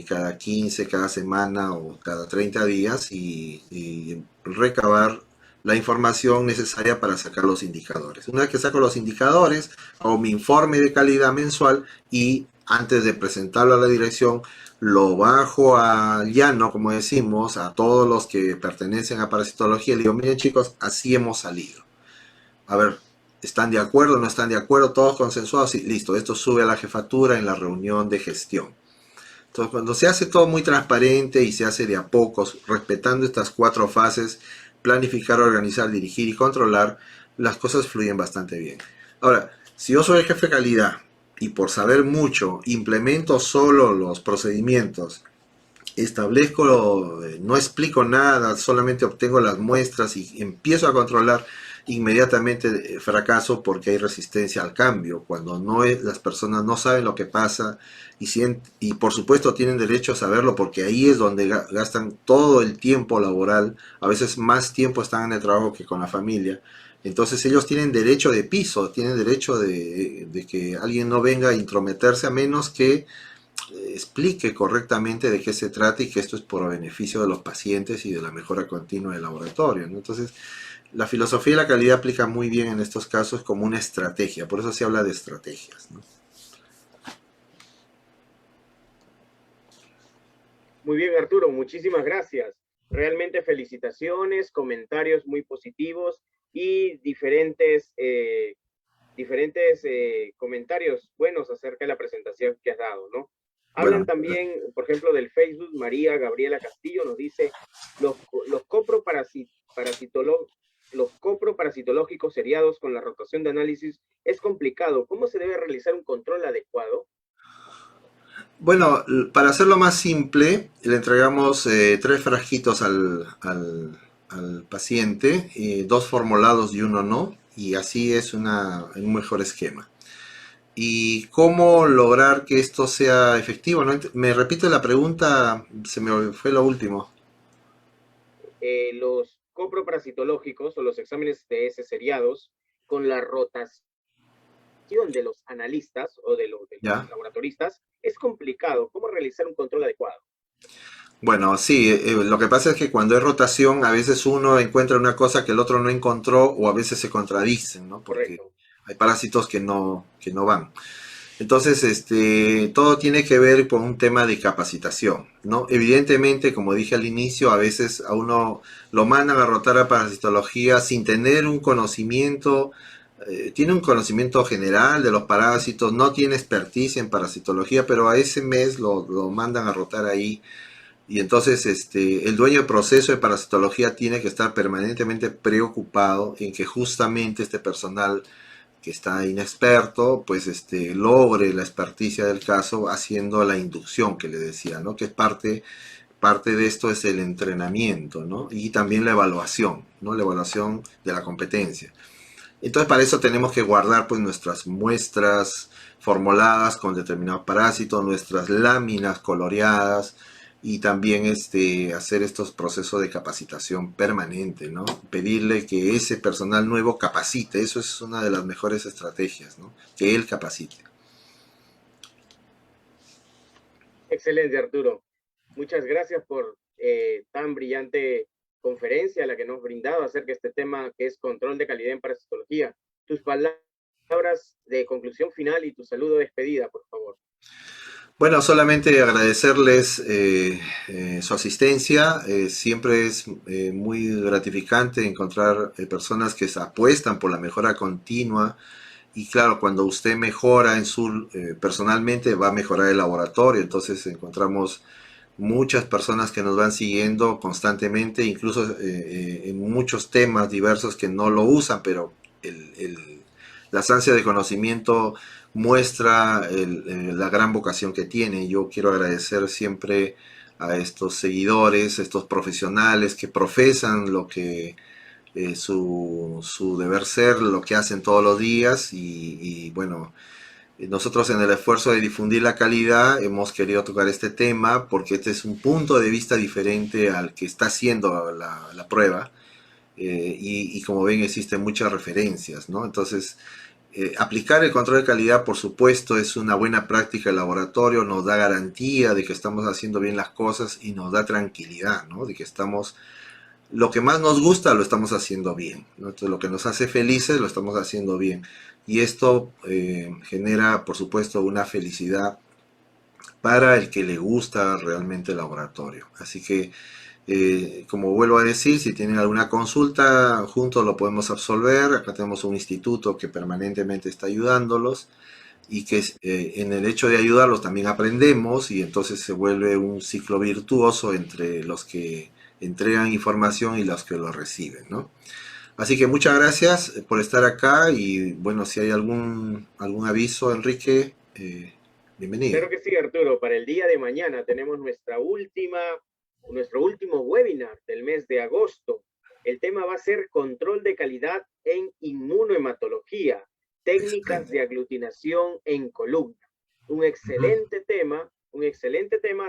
cada 15, cada semana o cada 30 días y recabar la información necesaria para sacar los indicadores. Una vez que saco los indicadores, hago mi informe de calidad mensual y antes de presentarlo a la dirección, lo bajo al llano, como decimos, a todos los que pertenecen a parasitología. Le digo, miren chicos, así hemos salido. A ver, ¿están de acuerdo? ¿No están de acuerdo? ¿Todos consensuados? Sí, listo, esto sube a la jefatura en la reunión de gestión. Entonces, cuando se hace todo muy transparente y se hace de a pocos, respetando estas 4 fases, planificar, organizar, dirigir y controlar, las cosas fluyen bastante bien. Ahora, si yo soy el jefe de calidad y por saber mucho implemento solo los procedimientos, establezco, no explico nada, solamente obtengo las muestras y empiezo a controlar, inmediatamente fracaso porque hay resistencia al cambio. Cuando no es, las personas no saben lo que pasa y por supuesto tienen derecho a saberlo porque ahí es donde gastan todo el tiempo laboral, a veces más tiempo están en el trabajo que con la familia. Entonces ellos tienen derecho de piso, tienen derecho de que alguien no venga a intrometerse a menos que explique correctamente de qué se trata y que esto es por beneficio de los pacientes y de la mejora continua del laboratorio, ¿no? Entonces, la filosofía de la calidad aplica muy bien en estos casos como una estrategia, por eso se habla de estrategias, ¿no? Muy bien, Arturo, muchísimas gracias. Realmente felicitaciones, comentarios muy positivos y diferentes comentarios buenos acerca de la presentación que has dado, ¿no? Hablan Bueno, también, por ejemplo, del Facebook, María Gabriela Castillo nos dice, los los coproparasitológicos seriados con la rotación de análisis es complicado. ¿Cómo se debe realizar un control adecuado? bueno, para hacerlo más simple, le entregamos 3 frasquitos al paciente, 2 formulados y uno no, y así es un mejor esquema. ¿Y cómo lograr que esto sea efectivo? ¿No? Me repite la pregunta, se me fue lo último. Los coproparasitológicos o los exámenes TS seriados con la rotación de los analistas o de los ¿Ya? laboratoristas es complicado. ¿Cómo realizar un control adecuado? Bueno, sí, lo que pasa es que cuando hay rotación, a veces uno encuentra una cosa que el otro no encontró o a veces se contradicen, ¿no? Porque Correcto. hay parásitos que no van. Entonces, todo tiene que ver con un tema de capacitación, ¿no? Evidentemente, como dije al inicio, a veces a uno lo mandan a rotar a parasitología sin tener un conocimiento, tiene un conocimiento general de los parásitos, no tiene experticia en parasitología, pero a ese mes lo mandan a rotar ahí y entonces el dueño del proceso de parasitología tiene que estar permanentemente preocupado en que justamente este personal que está inexperto, pues logre la experticia del caso haciendo la inducción que le decía, ¿no? Que es parte de esto es el entrenamiento, ¿no? Y también la evaluación, ¿no? La evaluación de la competencia. Entonces para eso tenemos que guardar pues nuestras muestras formuladas con determinados parásitos, nuestras láminas coloreadas y también hacer estos procesos de capacitación permanente, ¿no? Pedirle que ese personal nuevo capacite, eso es una de las mejores estrategias, ¿no? Que él capacite. Excelente, Arturo. Muchas gracias por tan brillante conferencia la que nos has brindado acerca de este tema que es control de calidad en parasitología. Tus palabras de conclusión final y tu saludo de despedida, por favor. Bueno, solamente agradecerles su asistencia. Siempre es muy gratificante encontrar personas que se apuestan por la mejora continua. Y claro, cuando usted mejora personalmente, va a mejorar el laboratorio. Entonces encontramos muchas personas que nos van siguiendo constantemente, incluso en muchos temas diversos que no lo usan, pero la ansia de conocimiento muestra la gran vocación que tiene. Yo quiero agradecer siempre a estos seguidores, estos profesionales que profesan lo que su deber ser, lo que hacen todos los días y bueno, nosotros en el esfuerzo de difundir la calidad hemos querido tocar este tema porque este es un punto de vista diferente al que está haciendo la prueba y como ven existen muchas referencias, ¿no? Entonces, aplicar el control de calidad, por supuesto, es una buena práctica del laboratorio, nos da garantía de que estamos haciendo bien las cosas y nos da tranquilidad, ¿no? De que estamos, lo que más nos gusta lo estamos haciendo bien, ¿no? Entonces, lo que nos hace felices lo estamos haciendo bien. Y esto genera, por supuesto, una felicidad para el que le gusta realmente el laboratorio. Así que, como vuelvo a decir, si tienen alguna consulta, juntos lo podemos absolver. Acá tenemos un instituto que permanentemente está ayudándolos y que en el hecho de ayudarlos también aprendemos y entonces se vuelve un ciclo virtuoso entre los que entregan información y los que lo reciben, ¿no? Así que muchas gracias por estar acá y bueno, si hay algún aviso, Enrique, bienvenido. Claro que sí, Arturo. Para el día de mañana tenemos nuestro último webinar del mes de agosto. El tema va a ser control de calidad en inmunohematología, técnicas de aglutinación en columna. Un excelente tema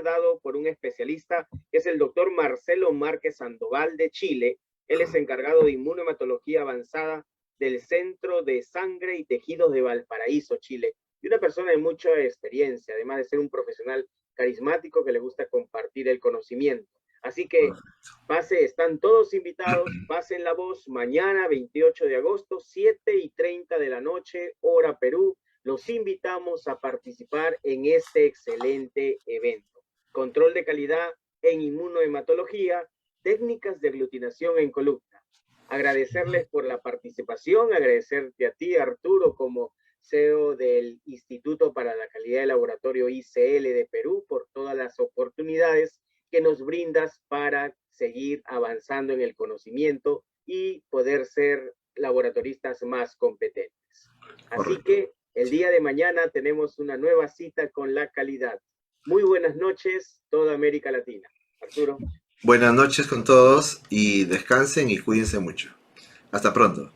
dado por un especialista que es el doctor Marcelo Márquez Sandoval de Chile. Él es encargado de inmunohematología avanzada del Centro de Sangre y Tejidos de Valparaíso, Chile. Y una persona de mucha experiencia, además de ser un profesional carismático que le gusta compartir el conocimiento. Así que están todos invitados, pasen la voz mañana 28 de agosto, 7:30 de la noche, hora Perú. Los invitamos a participar en este excelente evento. Control de calidad en inmunohematología, técnicas de aglutinación en columna. Agradecerles por la participación, agradecerte a ti, Arturo, como CEO del Instituto para la Calidad de Laboratorio ICL de Perú, por todas las oportunidades que nos brindas para seguir avanzando en el conocimiento y poder ser laboratoristas más competentes. Así que el día de mañana tenemos una nueva cita con la calidad. Muy buenas noches, toda América Latina. Arturo. Buenas noches con todos y descansen y cuídense mucho. Hasta pronto.